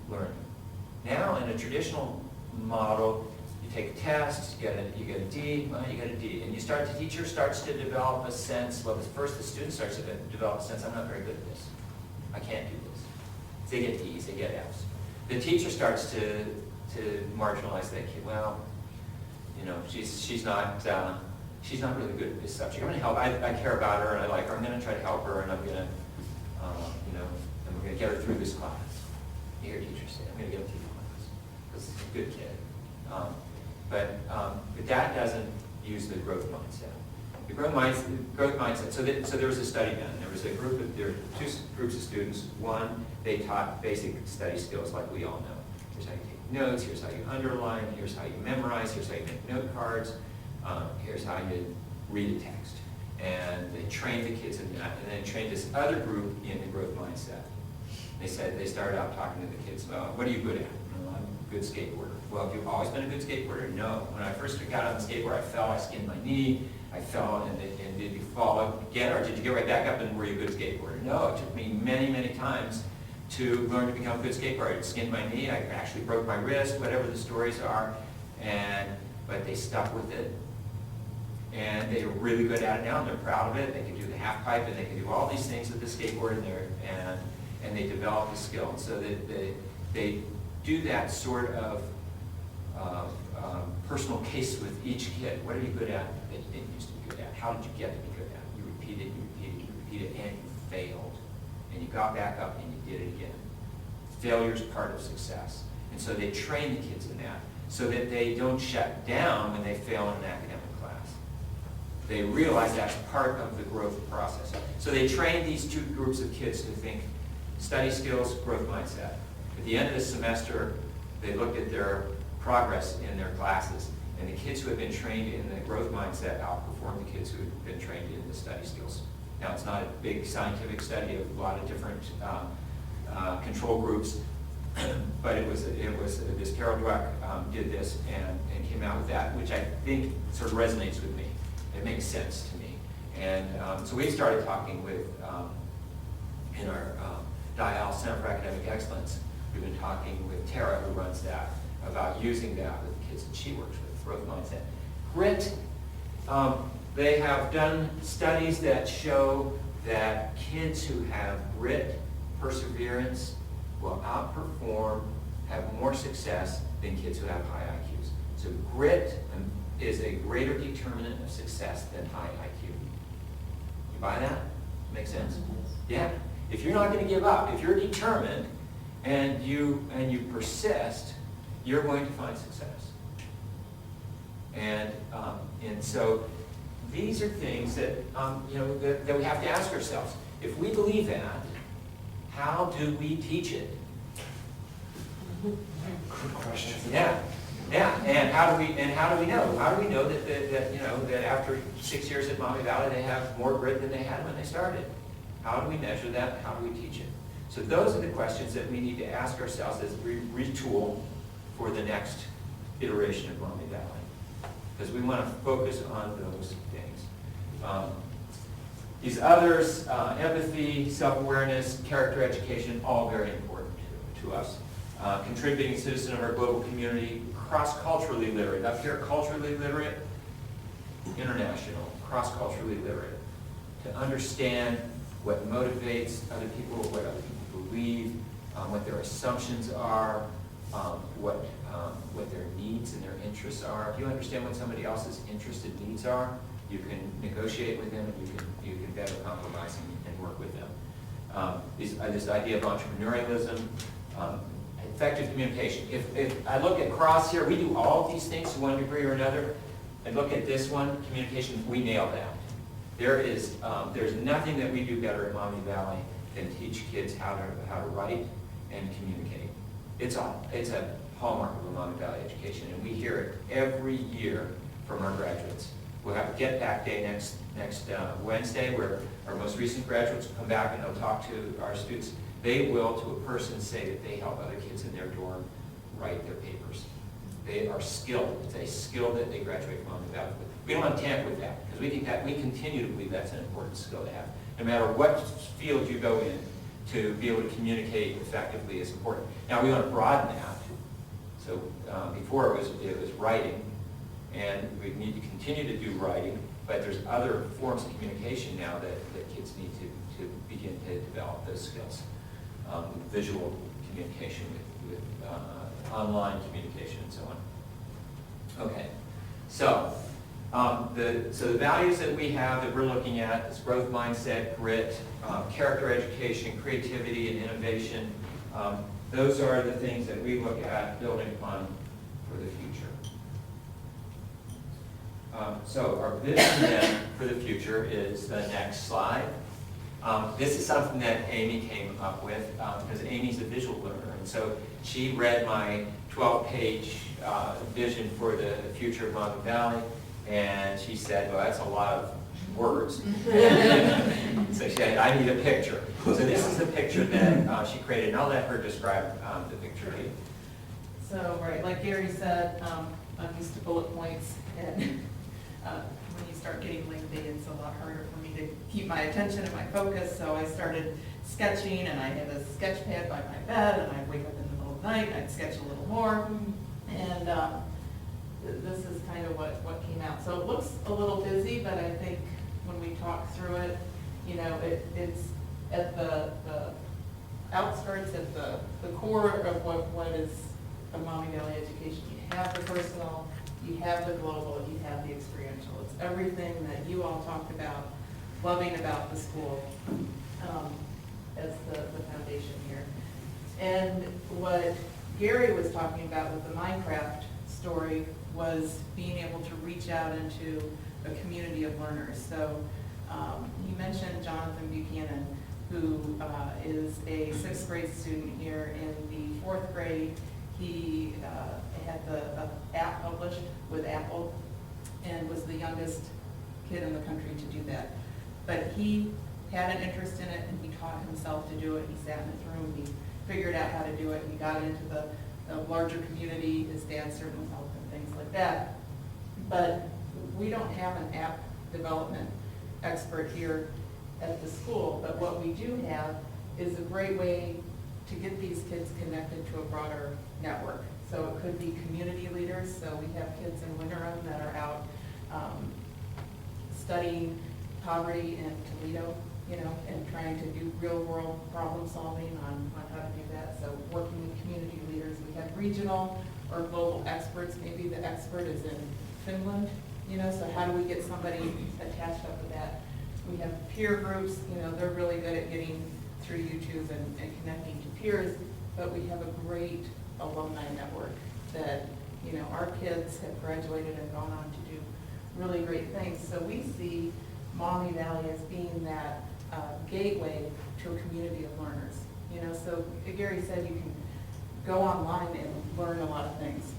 learning. Now, in a traditional model, you take a test, you get a D, well, you get a D, and the teacher starts to develop a sense. Well, first the student starts to develop a sense, I'm not very good at this. I can't do this. They get D's, they get F's. The teacher starts to marginalize that kid. Well, she's not really good at this subject. I'm going to help. I care about her and I like her. I'm going to try to help her, and I'm going to, and we're going to get her through this class. You hear teachers say, I'm going to get her through the class because it's a good kid. But that doesn't use the growth mindset. The growth mindset. So there was a study done. There were two groups of students. One, they taught basic study skills like we all know. Here's how you take notes, here's how you underline, here's how you memorize, here's how you make note cards, here's how you read a text. And they trained the kids in that, and then trained this other group in the growth mindset. They started out talking to the kids, well, what are you good at? I'm a good skateboarder. Well, have you always been a good skateboarder? No. When I first got on the skateboard, I fell, I skinned my knee, I fell, and did you fall again, or did you get right back up and were you a good skateboarder? No, it took me many, many times to learn to become a good skateboarder. I skinned my knee, I actually broke my wrist, whatever the stories are, but they stuck with it. And they were really good at it now, and they're proud of it. They can do the half pipe, and they can do all these things with the skateboard, and they develop the skill. And so they do that sort of personal case with each kid. What are you good at that you didn't used to be good at? How did you get to be good at it? You repeated, and you failed. And you got back up and you did it again. Failure is part of success. And so they train the kids in that so that they don't shut down when they fail in an academic class. They realize that's part of the growth process. So they train these two groups of kids to think study skills, growth mindset. At the end of the semester, they looked at their progress in their classes, and the kids who had been trained in the growth mindset outperformed the kids who had been trained in the study skills. Now, it's not a big scientific study of a lot of different control groups. But it was this Carol Dweck did this and came out with that, which I think sort of resonates with me. It makes sense to me. And so we started talking with, in our Dial Center for Academic Excellence, we've been talking with Tara, who runs that, about using that with the kids that she works with, growth mindset. Grit, they have done studies that show that kids who have grit, perseverance, will outperform, have more success than kids who have high IQs. So grit is a greater determinant of success than high IQ. You buy that? Make sense? Yeah. If you're not going to give up, if you're determined and you persist, you're going to find success. And so these are things that that we have to ask ourselves. If we believe that, how do we teach it? Good question. Yeah, yeah. And how do we know? How do we know that after 6 years at Maumee Valley they have more grit than they had when they started? How do we measure that? How do we teach it? So those are the questions that we need to ask ourselves as we retool for the next iteration of Maumee Valley, because we want to focus on those things. These others, empathy, self-awareness, character education, all very important to us. Contributing citizen of our global community, cross-culturally literate. Up here, culturally literate, international, cross-culturally literate. To understand what motivates other people, what other people believe, what their assumptions are, what their needs and their interests are. If you understand what somebody else's interests and needs are, you can negotiate with them, and you can better compromise and work with them. This idea of entrepreneurialism, effective communication. If I look across here, we do all of these things to one degree or another. And look at this one, communication, we nail that. There's nothing that we do better at Maumee Valley than teach kids how to write and communicate. It's a hallmark of a Maumee Valley education, and we hear it every year from our graduates. We'll have a Get Back Day next Wednesday, where our most recent graduates will come back and they'll talk to our students. They will, to a person, say that they help other kids in their dorm write their papers. They are skilled. It's a skill that they graduate from Maumee Valley with. We don't want to tamper with that, because we continue to believe that's an important skill to have. No matter what field you go in, to be able to communicate effectively is important. Now we want to broaden that. So before it was writing, and we need to continue to do writing, but there's other forms of communication now that kids need to begin to develop those skills. Visual communication with online communication and so on. Okay, so the values that we have that we're looking at is growth mindset, grit, character education, creativity, and innovation. Those are the things that we look at building upon for the future. So our vision then for the future is the next slide. This is something that Amy came up with, because Amy's a visual learner, and so she read my 12-page vision for the future of Maumee Valley, and she said, well, that's a lot of words. So she said, I need a picture. So this is the picture that she created, and I'll let her describe the picture to you. So, right, like Gary said, I'm used to bullet points, and when you start getting lengthy, it's a lot harder for me to keep my attention and my focus, so I started sketching, and I had a sketch pad by my bed, and I'd wake up in the middle of the night, and I'd sketch a little more, and this is kind of what came out. So it looks a little busy, but I think when we talk through it, it's at the outskirts, at the core of what is a Maumee Valley education. You have the personal, you have the global, you have the experiential. It's everything that you all talked about, loving about the school as the foundation here. And what Gary was talking about with the Minecraft story was being able to reach out into a community of learners. So he mentioned Jonathan Buchanan, who is a 6th grade student here. In the 4th grade, he had the app published with Apple and was the youngest kid in the country to do that. But he had an interest in it, and he taught himself to do it. He sat in his room, he figured out how to do it, he got into the larger community. His dad certainly helped and things like that. But we don't have an app development expert here at the school, but what we do have is a great way to get these kids connected to a broader network. So it could be community leaders. So we have kids in Winterham that are out studying poverty in Toledo, and trying to do real world problem solving on how to do that. So working with community leaders. We have regional or global experts. Maybe the expert is in Finland, so how do we get somebody attached up to that? We have peer groups, they're really good at getting through YouTube and connecting to peers, but we have a great alumni network that, our kids have graduated and gone on to do really great things. So we see Maumee Valley as being that gateway to a community of learners. So Gary said you can go online and learn a lot of things,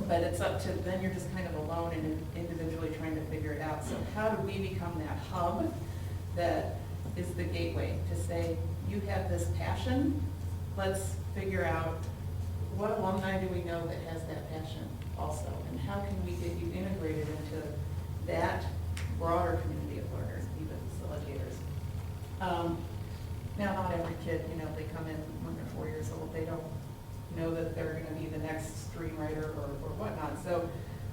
but it's up to, then you're just kind of alone and individually trying to figure it out. So how do we become that hub that is the gateway to say, you have this passion, let's figure out what alumni do we know that has that passion also, and how can we get you integrated into that broader community of learners, even facilitators. Now, not every kid, they come in when they're 4 years old, they don't know that they're going to be the next screenwriter or whatnot. So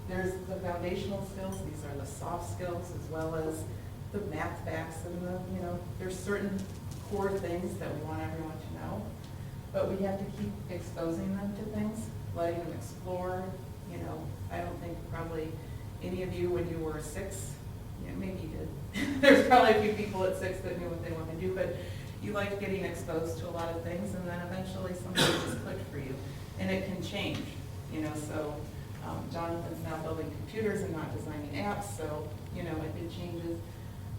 there's the foundational skills, these are the soft skills, as well as the math facts and there's certain core things that we want everyone to know. But we have to keep exposing them to things, letting them explore. I don't think probably any of you when you were 6, maybe you did. There's probably a few people at 6 that knew what they wanted to do, but you liked getting exposed to a lot of things, and then eventually something just clicked for you. And it can change, so Jonathan's now building computers and not designing apps, so, it changes.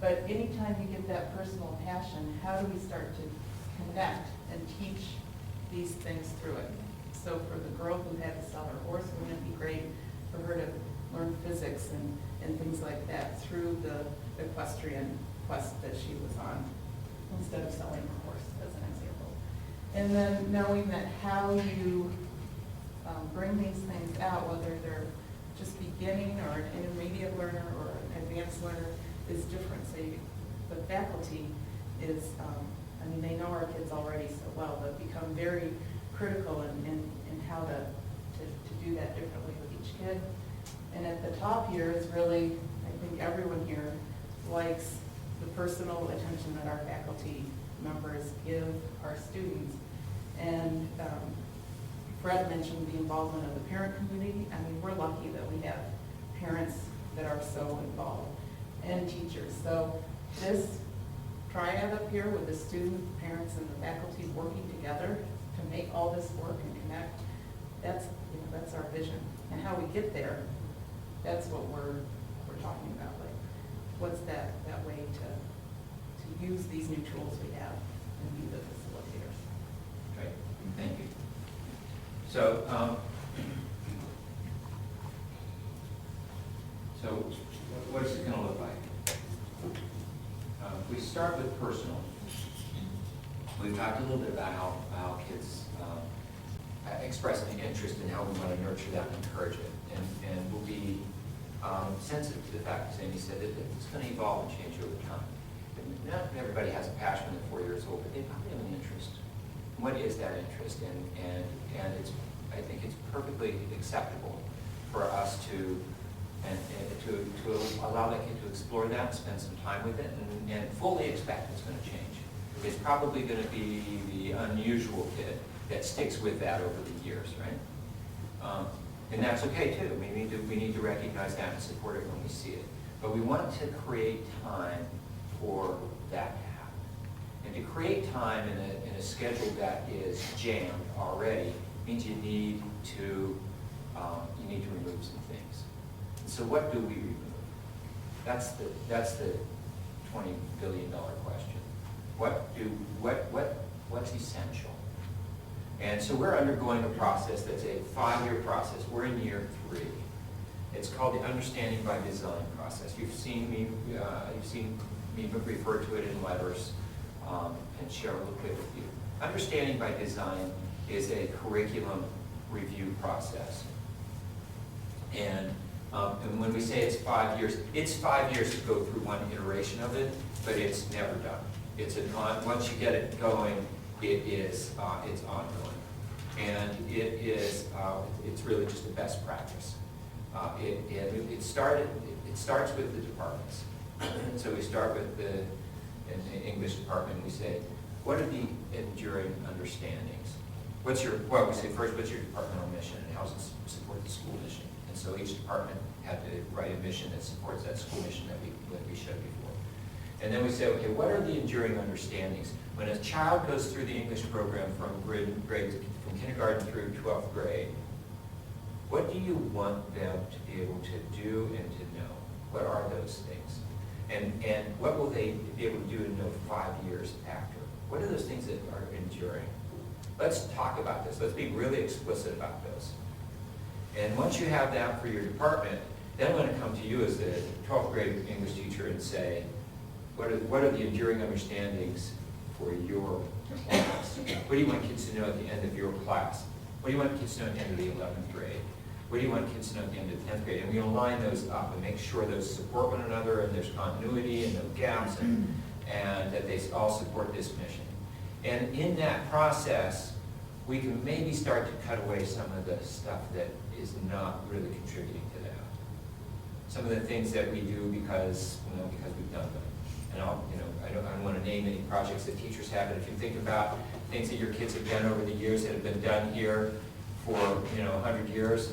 But anytime you get that personal passion, how do we start to connect and teach these things through it? So for the girl who had to sell her horse, wouldn't it be great for her to learn physics and things like that through the equestrian quest that she was on, instead of selling her horse, as an example. And then knowing that how you bring these things out, whether they're just beginning or an intermediate learner or an advanced learner, is different. So the faculty is, they know our kids already so well, but become very critical in how to do that differently with each kid. And at the top here is really, I think everyone here likes the personal attention that our faculty members give our students. And Fred mentioned the involvement of the parent community. We're lucky that we have parents that are so involved, and teachers. So this triad up here with the student, parents, and the faculty working together to make all this work and connect, that's our vision. And how we get there, that's what we're talking about. Like, what's that way to use these new tools we have and be the facilitators. Great, thank you. So, what is it going to look like? We start with personal. We've talked a little bit about how kids express an interest in how we want to nurture that and encourage it. And we'll be sensitive to the fact, as Amy said, that it's going to evolve and change over time. Not everybody has a passion when they're 4 years old, but they probably have an interest. What is that interest? And I think it's perfectly acceptable for us to allow that kid to explore that, spend some time with it, and fully expect it's going to change. It's probably going to be the unusual kid that sticks with that over the years, right? And that's okay too. We need to recognize that and support it when we see it. But we want to create time for that to happen. And to create time in a schedule that is jammed already means you need to remove some things. And so what do we remove? That's the $20 billion question. What's essential? And so we're undergoing a process that's a 5-year process. We're in year 3. It's called the Understanding by Design process. You've seen me refer to it in letters and share a little bit with you. Understanding by Design is a curriculum review process. And when we say it's 5 years to go through one iteration of it, but it's never done. Once you get it going, it's ongoing. And it's really just a best practice. It starts with the departments. So we start with in the English department, we say, what are the enduring understandings? We say first, what's your departmental mission and how does it support the school mission? And so each department had to write a mission that supports that school mission that we showed before. And then we say, okay, what are the enduring understandings? When a child goes through the English program from kindergarten through 12th grade, what do you want them to be able to do and to know? What are those things? And what will they be able to do and know 5 years after? What are those things that are enduring? Let's talk about this. Let's be really explicit about those. And once you have that for your department, then I'm going to come to you as the 12th grade English teacher and say, what are the enduring understandings for your class? What do you want kids to know at the end of your class? What do you want kids to know at the end of the 11th grade? What do you want kids to know at the end of 10th grade? And we align those up and make sure those support one another and there's continuity and no gaps and that they all support this mission. And in that process, we can maybe start to cut away some of the stuff that is not really contributing to that. Some of the things that we do because we've done them. And I don't want to name any projects that teachers have, but if you think about things that your kids have done over the years that have been done here for 100 years,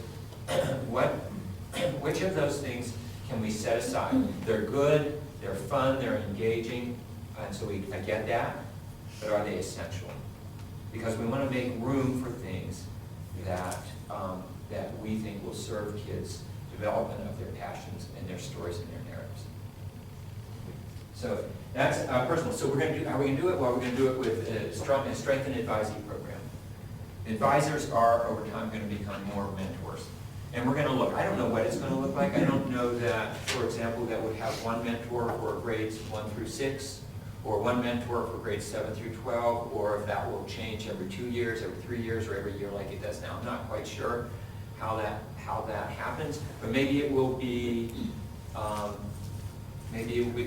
which of those things can we set aside? They're good, they're fun, they're engaging, and so I get that, but are they essential? Because we want to make room for things that we think will serve kids' development of their passions and their stories and their narratives. So that's personal. So how are we going to do it? Well, we're going to do it with a strength and advising program. Advisors are, over time, going to become more mentors. And we're going to look, I don't know what it's going to look like. I don't know that, for example, that would have one mentor for grades 1 through 6, or one mentor for grades 7 through 12, or if that will change every 2 years, every 3 years, or every year like it does now. I'm not quite sure how that happens, but maybe it will be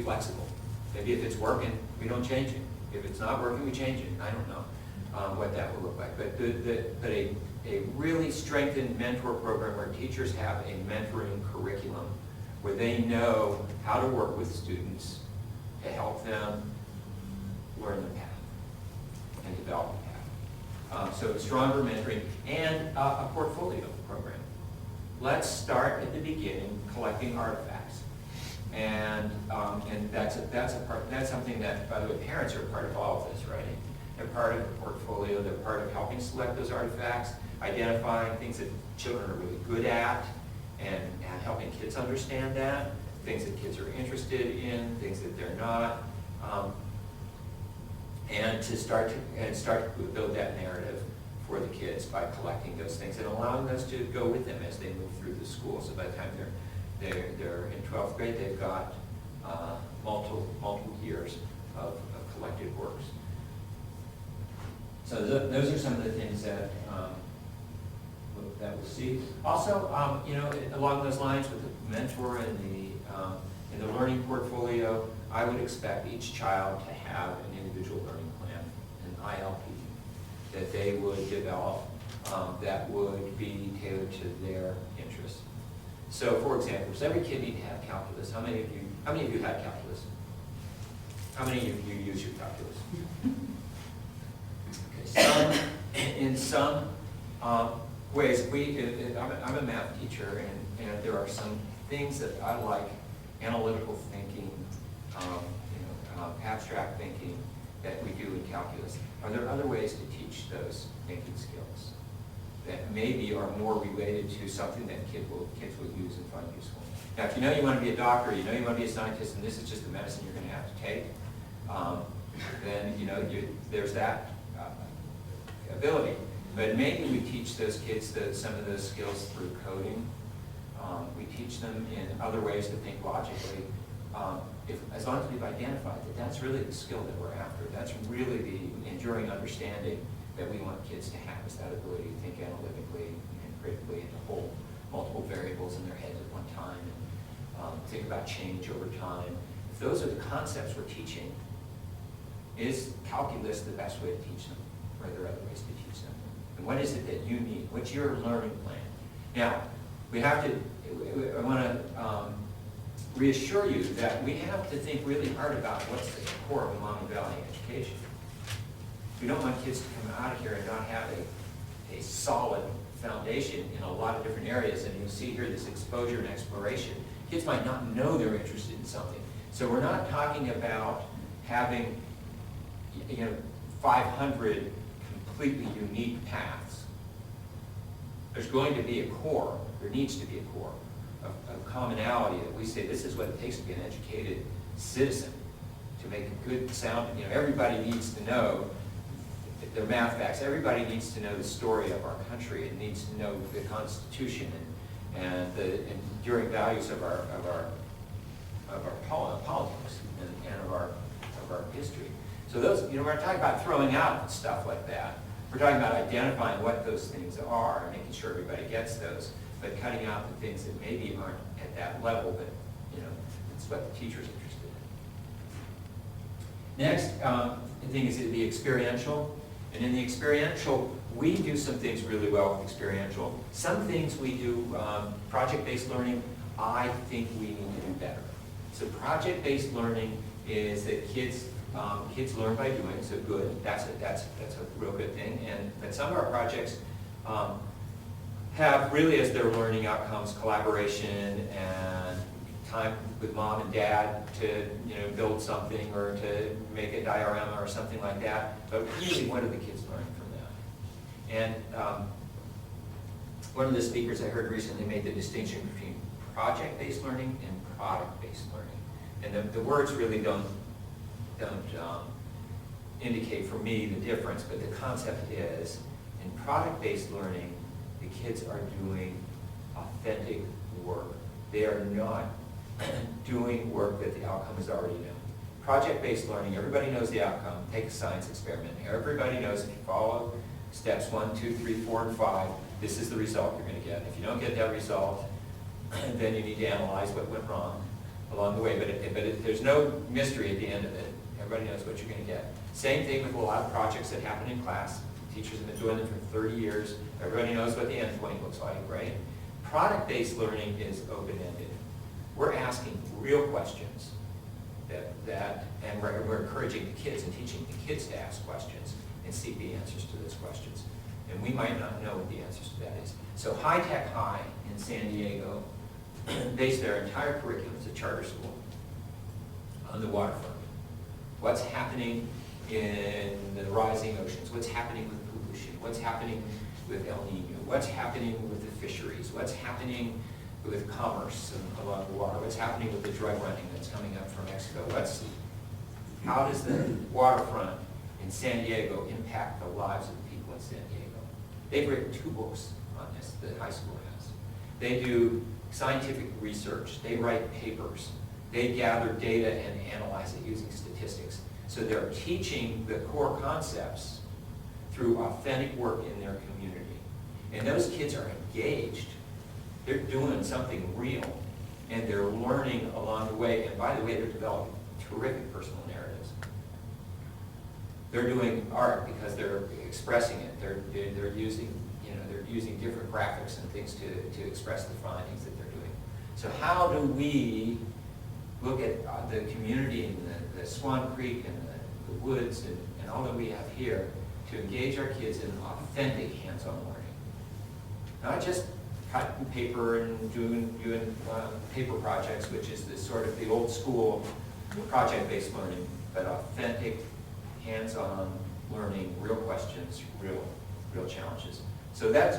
flexible. Maybe if it's working, we don't change it. If it's not working, we change it. I don't know what that will look like. But a really strengthened mentor program where teachers have a mentoring curriculum where they know how to work with students to help them learn the path and develop the path. So stronger mentoring and a portfolio program. Let's start at the beginning collecting artifacts. And that's something that, by the way, parents are part of all of this, right? They're part of the portfolio, they're part of helping select those artifacts, identifying things that children are really good at, and helping kids understand that, things that kids are interested in, things that they're not, and to start to build that narrative for the kids by collecting those things and allowing those to go with them as they move through the school. So by the time they're in 12th grade, they've got multiple years of collected works. So those are some of the things that we'll see. Also, along those lines with the mentor and in the learning portfolio, I would expect each child to have an individual learning plan, an ILP, that they would develop that would be tailored to their interests. So, for example, does every kid need to have calculus? How many of you had calculus? How many of you use your calculus? Okay, in some ways, I'm a math teacher, and there are some things that I like, analytical thinking, abstract thinking, that we do in calculus. Are there other ways to teach those thinking skills that maybe are more related to something that kids will use and find useful? Now, if you know you want to be a doctor, you know you want to be a scientist, and this is just the medicine you're going to have to take, then there's that ability. But maybe we teach those kids some of those skills through coding. We teach them in other ways to think logically. as long as we've identified that that's really the skill that we're after, that's really the enduring understanding that we want kids to have, is that ability to think analytically and critically and to hold multiple variables in their heads at one time and think about change over time. If those are the concepts we're teaching, is calculus the best way to teach them? Or are there other ways to teach them? And what is it that you need? What's your learning plan? Now, I want to reassure you that we have to think really hard about what's the core of a Maumee Valley education. We don't want kids to come out of here and not have a solid foundation in a lot of different areas. And you'll see here this exposure and exploration. Kids might not know they're interested in something. So we're not talking about having 500 completely unique paths. There's going to be a core, there needs to be a core of commonality that we say this is what it takes to be an educated citizen, to make a good sound. Everybody needs to know their math facts. Everybody needs to know the story of our country. It needs to know the Constitution and the enduring values of our politics and of our history. So those, we're not talking about throwing out stuff like that. We're talking about identifying what those things are and making sure everybody gets those, but cutting out the things that maybe aren't at that level, but it's what the teacher's interested in. Next thing is the experiential. And in the experiential, we do some things really well with experiential. Some things we do, project-based learning, I think we need to do better. So project-based learning is that kids learn by doing, so good. That's a real good thing. But some of our projects have really as their learning outcomes collaboration and time with mom and dad to build something or to make a diorama or something like that. But really, what are the kids learning from that? And one of the speakers I heard recently made the distinction between project-based learning and product-based learning. And the words really don't indicate for me the difference, but the concept is, in product-based learning, the kids are doing authentic work. They are not doing work that the outcome is already known. Project-based learning, everybody knows the outcome. Take a science experiment. Everybody knows if you follow steps 1, 2, 3, 4, and 5, this is the result you're going to get. If you don't get that result, then you need to analyze what went wrong along the way. But there's no mystery at the end of it. Everybody knows what you're going to get. Same thing with a lot of projects that happen in class. Teachers have been doing them for 30 years. Everybody knows what the end point looks like, right? Product-based learning is open-ended. We're asking real questions and we're encouraging the kids and teaching the kids to ask questions and seek the answers to those questions. And we might not know what the answers to that is. So High Tech High in San Diego based their entire curriculum as a charter school on the waterfront. What's happening in the rising oceans? What's happening with pollution? What's happening with El Nino? What's happening with the fisheries? What's happening with commerce along the water? What's happening with the drug running that's coming up from Mexico? How does the waterfront in San Diego impact the lives of the people in San Diego? They've written 2 books on this, the high school has. They do scientific research. They write papers. They gather data and analyze it using statistics. So they're teaching the core concepts through authentic work in their community. And those kids are engaged. They're doing something real, and they're learning along the way. And by the way, they're developing terrific personal narratives. They're doing art because they're expressing it. They're using different graphics and things to express the findings that they're doing. So how do we look at the community and the Swan Creek and the woods and all that we have here to engage our kids in authentic hands-on learning? Not just cutting paper and doing paper projects, which is the old school project-based learning, but authentic hands-on learning, real questions, real challenges. So that's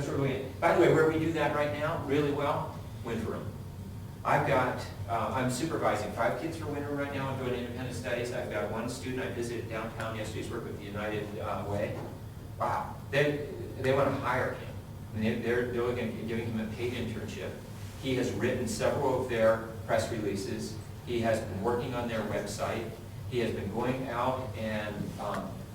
really it. By the way, where we do that right now really well, Winter Room. I'm supervising 5 kids for Winter Room right now. I'm doing independent studies. I've got 1 student I visited downtown yesterday. He's working with the United Way. Wow, they want to hire him. And they're looking at giving him a paid internship. He has written several of their press releases. He has been working on their website. He has been going out and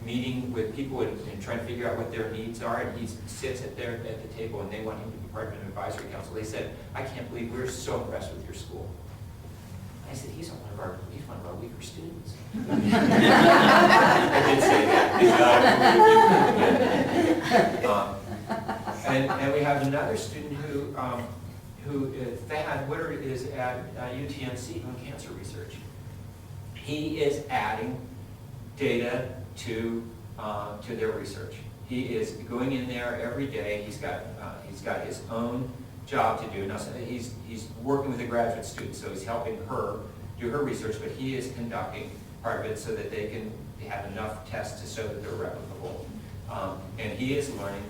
meeting with people and trying to figure out what their needs are, and he sits at the table, and they want him to be part of an advisory council. They said, I can't believe we're so impressed with your school. I said, he's one of our weaker students. I did say that. And we have another student who Thad Woodard is at UTMC doing cancer research. He is adding data to their research. He is going in there every day. He's got his own job to do. Now, so he's working with a graduate student, so he's helping her do her research, but he is conducting part of it so that they can have enough tests to show that they're replicable. And he is learning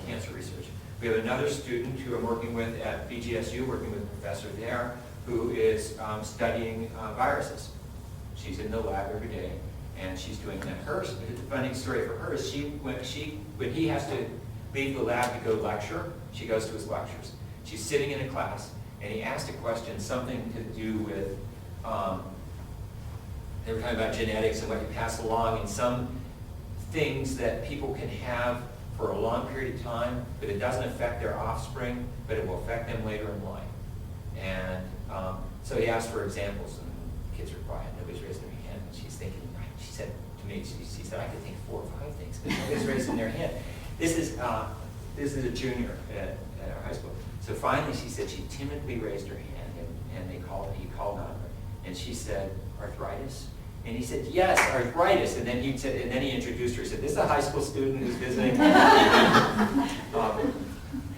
cancer research. We have another student who I'm working with at BGSU, working with a professor there, who is studying viruses. She's in the lab every day, and she's doing that. The funny story for her is when he has to leave the lab to go lecture, she goes to his lectures. She's sitting in a class, and he asked a question, something to do with, they were talking about genetics and what you pass along, and some things that people can have for a long period of time, but it doesn't affect their offspring, but it will affect them later in life. And so he asked for examples, and kids were quiet. Nobody's raising their hand. And she's thinking, she said to me, she said, I could think 4 or 5 things, but nobody's raising their hand. This is a junior at our high school. So finally, she said she timidly raised her hand, and he called on her, and she said, arthritis? And he said, yes, arthritis. And then he introduced her. He said, this is a high school student who's visiting.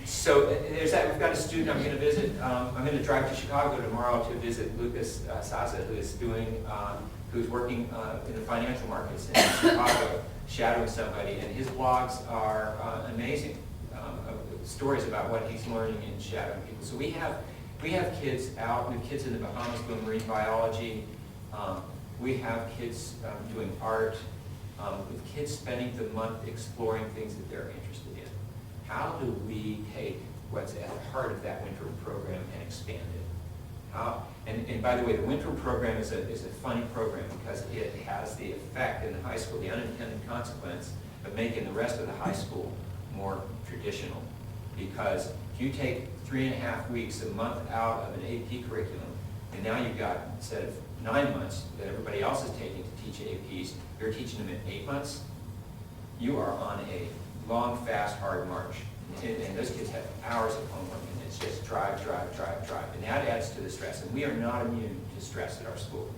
So there's that. We've got a student I'm going to visit. I'm going to drive to Chicago tomorrow to visit Lucas Saza, who's working in the financial markets in Chicago, shadowing somebody. And his blogs are amazing stories about what he's learning and shadowing people. So we have kids out. We have kids in the Bahamas doing marine biology. We have kids doing art, with kids spending the month exploring things that they're interested in. How do we take what's at the heart of that winter program and expand it? And by the way, the winter program is a funny program because it has the effect in the high school, the unintended consequence of making the rest of the high school more traditional. Because if you take 3.5 weeks, a month out of an AP curriculum, and now you've got, instead of 9 months that everybody else is taking to teach APs, you're teaching them in 8 months, you are on a long, fast, hard march. And those kids have hours of homework, and it's just drive. And that adds to the stress. And we are not immune to stress at our school.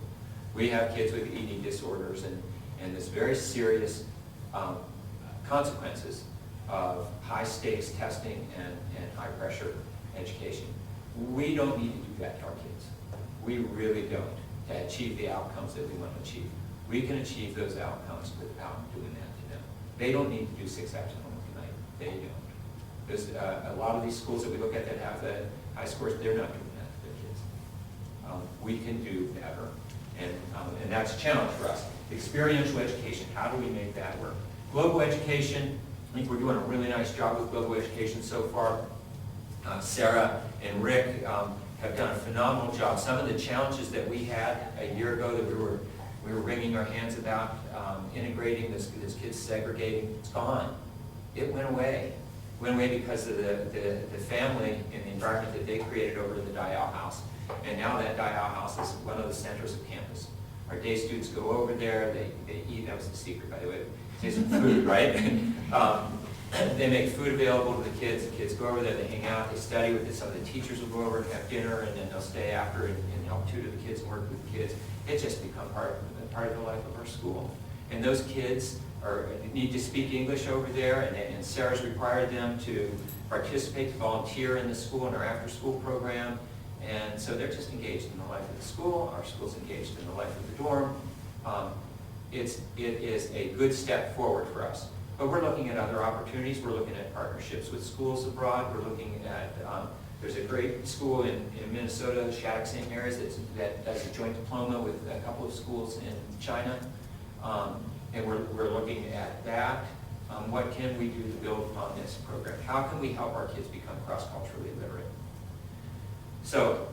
We have kids with eating disorders and this very serious consequences of high-stakes testing and high-pressure education. We don't need to do that to our kids. We really don't, to achieve the outcomes that we want to achieve. We can achieve those outcomes without doing that to them. They don't need to do 6 hours of homework a night. They don't. There's a lot of these schools that we look at that have the high scores, they're not doing that to their kids. We can do better, and that's a challenge for us. Experiential education, how do we make that work? Global education, I think we're doing a really nice job with global education so far. Sarah and Rick have done a phenomenal job. Some of the challenges that we had a year ago that we were wringing our hands about, integrating this kids segregating, it's gone. It went away. It went away because of the family and the environment that they created over in the Dial House. And now that Dial House is one of the centers of campus. Our day students go over there, they eat, that was the secret, by the way, say some food, right? They make food available to the kids go over there, they hang out, they study with it. Some of the teachers will go over and have dinner, and then they'll stay after and help tutor the kids and work with the kids. It's just become part of the life of our school. And those kids need to speak English over there, and Sarah's required them to participate, to volunteer in the school, in our after-school program. And so they're just engaged in the life of the school. Our school's engaged in the life of the dorm. It is a good step forward for us. But we're looking at other opportunities. We're looking at partnerships with schools abroad. We're looking at, there's a great school in Minnesota, Shattuck St. Mary's, that does a joint diploma with a couple of schools in China. And we're looking at that. What can we do to build upon this program? How can we help our kids become cross-culturally literate? So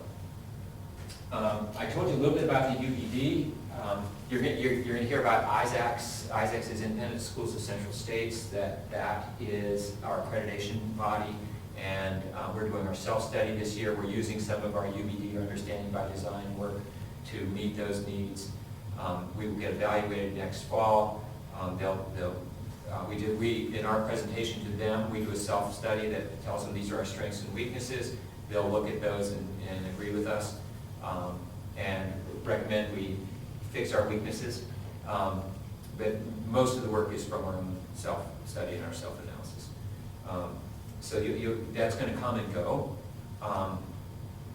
I told you a little bit about the UBD. You're going to hear about ISACs. ISACs is Independent Schools of Central States. That is our accreditation body, and we're doing our self-study this year. We're using some of our UBD, or Understanding by Design work, to meet those needs. We will get evaluated next fall. In our presentation to them, we do a self-study that tells them these are our strengths and weaknesses. They'll look at those and agree with us, and recommend we fix our weaknesses. But most of the work is from our own self-study and our self-analysis. So that's going to come and go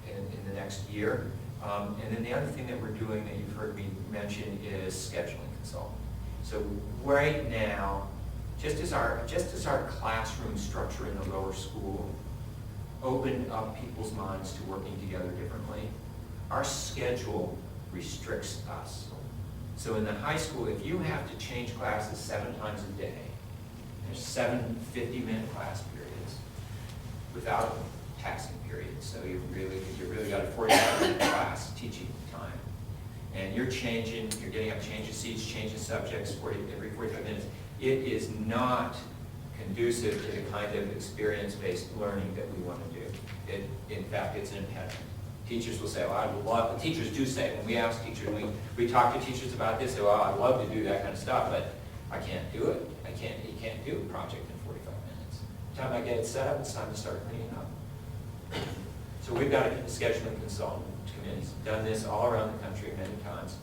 in the next year. And then the other thing that we're doing that you've heard me mention is scheduling consultant. So right now, just as our classroom structure in the lower school opened up people's minds to working together differently, our schedule restricts us. So in the high school, if you have to change classes 7 times a day, there's 7 50-minute class periods without taxing periods. So you really got a 45-minute class teaching time. And you're getting up, changing seats, changing subjects every 45 minutes. It is not conducive to the kind of experience-based learning that we want to do. In fact, it's an impediment. Teachers will say, well, teachers do say, when we ask teachers, we talk to teachers about this, say, well, I'd love to do that kind of stuff, but I can't do it. You can't do a project in 45 minutes. By the time I get it set up, it's time to start cleaning up. So we've got a scheduling consultant committee, done this all around the country many times.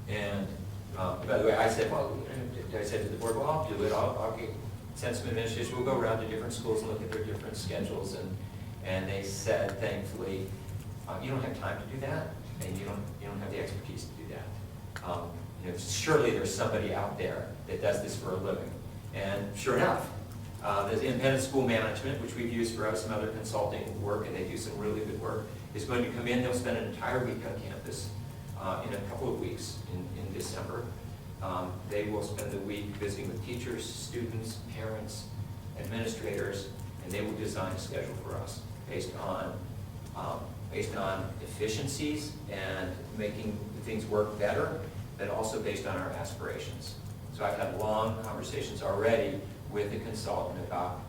And by the way, I said to the board, well, I'll do it. I'll send some administrators. We'll go around to different schools and look at their different schedules. And they said, thankfully, you don't have time to do that, and you don't have the expertise to do that. Surely there's somebody out there that does this for a living. And sure enough, there's independent school management, which we've used for some other consulting work, and they do some really good work, is going to come in. They'll spend an entire week on campus in a couple of weeks in December. They will spend the week visiting with teachers, students, parents, administrators, and they will design a schedule for us based on efficiencies and making things work better, but also based on our aspirations. So I've had long conversations already with the consultant about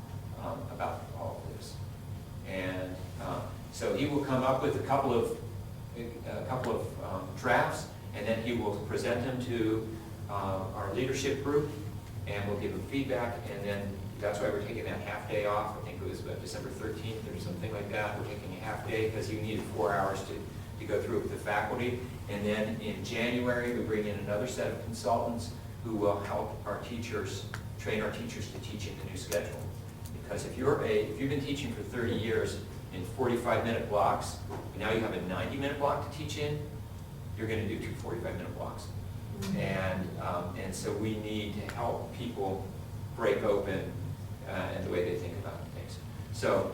all of this, and so he will come up with a couple of drafts, and then he will present them to our leadership group, and we'll give them feedback, and then that's why we're taking that half day off. I think it was December 13th or something like that. We're taking a half day because you needed 4 hours to go through it with the faculty. And then in January, we bring in another set of consultants who will help our teachers, train our teachers to teach in the new schedule. Because if you've been teaching for 30 years in 45-minute blocks, now you have a 90-minute block to teach in, you're going to do 2 45-minute blocks. And so we need to help people break open and the way they think about things. So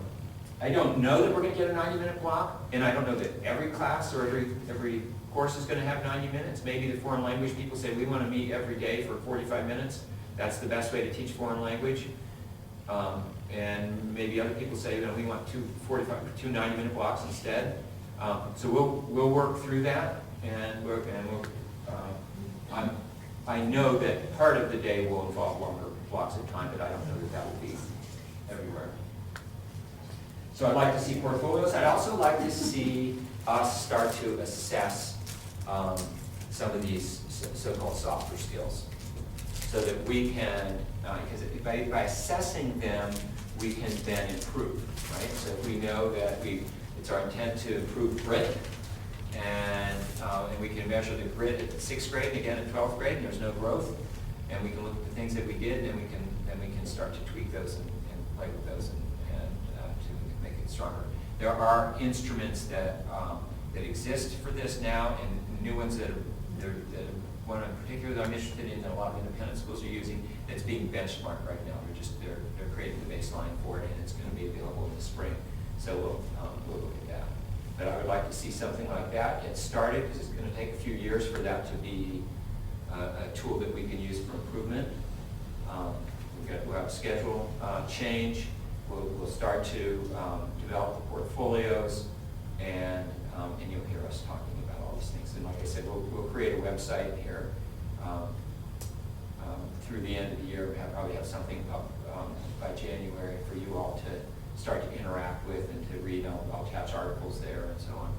I don't know that we're going to get a 90-minute block, and I don't know that every class or every course is going to have 90 minutes. Maybe the foreign language people say we want to meet every day for 45 minutes. That's the best way to teach foreign language. And maybe other people say, we want two 90-minute blocks instead. So we'll work through that, and I know that part of the day will involve longer blocks of time, but I don't know that will be everywhere. So I'd like to see portfolios. I'd also like to see us start to assess some of these so-called softer skills, so that we can, because by assessing them, we can then improve, right? So if we know that it's our intent to improve grit, and we can measure the grit at 6th grade and again at 12th grade, and there's no growth, and we can look at the things that we did, and we can start to tweak those and play with those and to make it stronger. There are instruments that exist for this now, and new ones that one in particular that I'm interested in that a lot of independent schools are using, that's being benchmarked right now. They're creating the baseline for it, and it's going to be available in the spring. So we'll look at that. But I would like to see something like that get started, because it's going to take a few years for that to be a tool that we can use for improvement. We'll have schedule change. We'll start to develop the portfolios, and and you'll hear us talking about all these things. And like I said, we'll create a website here through the end of the year. We'll probably have something up by January for you all to start to interact with and to read. I'll attach articles there and so on.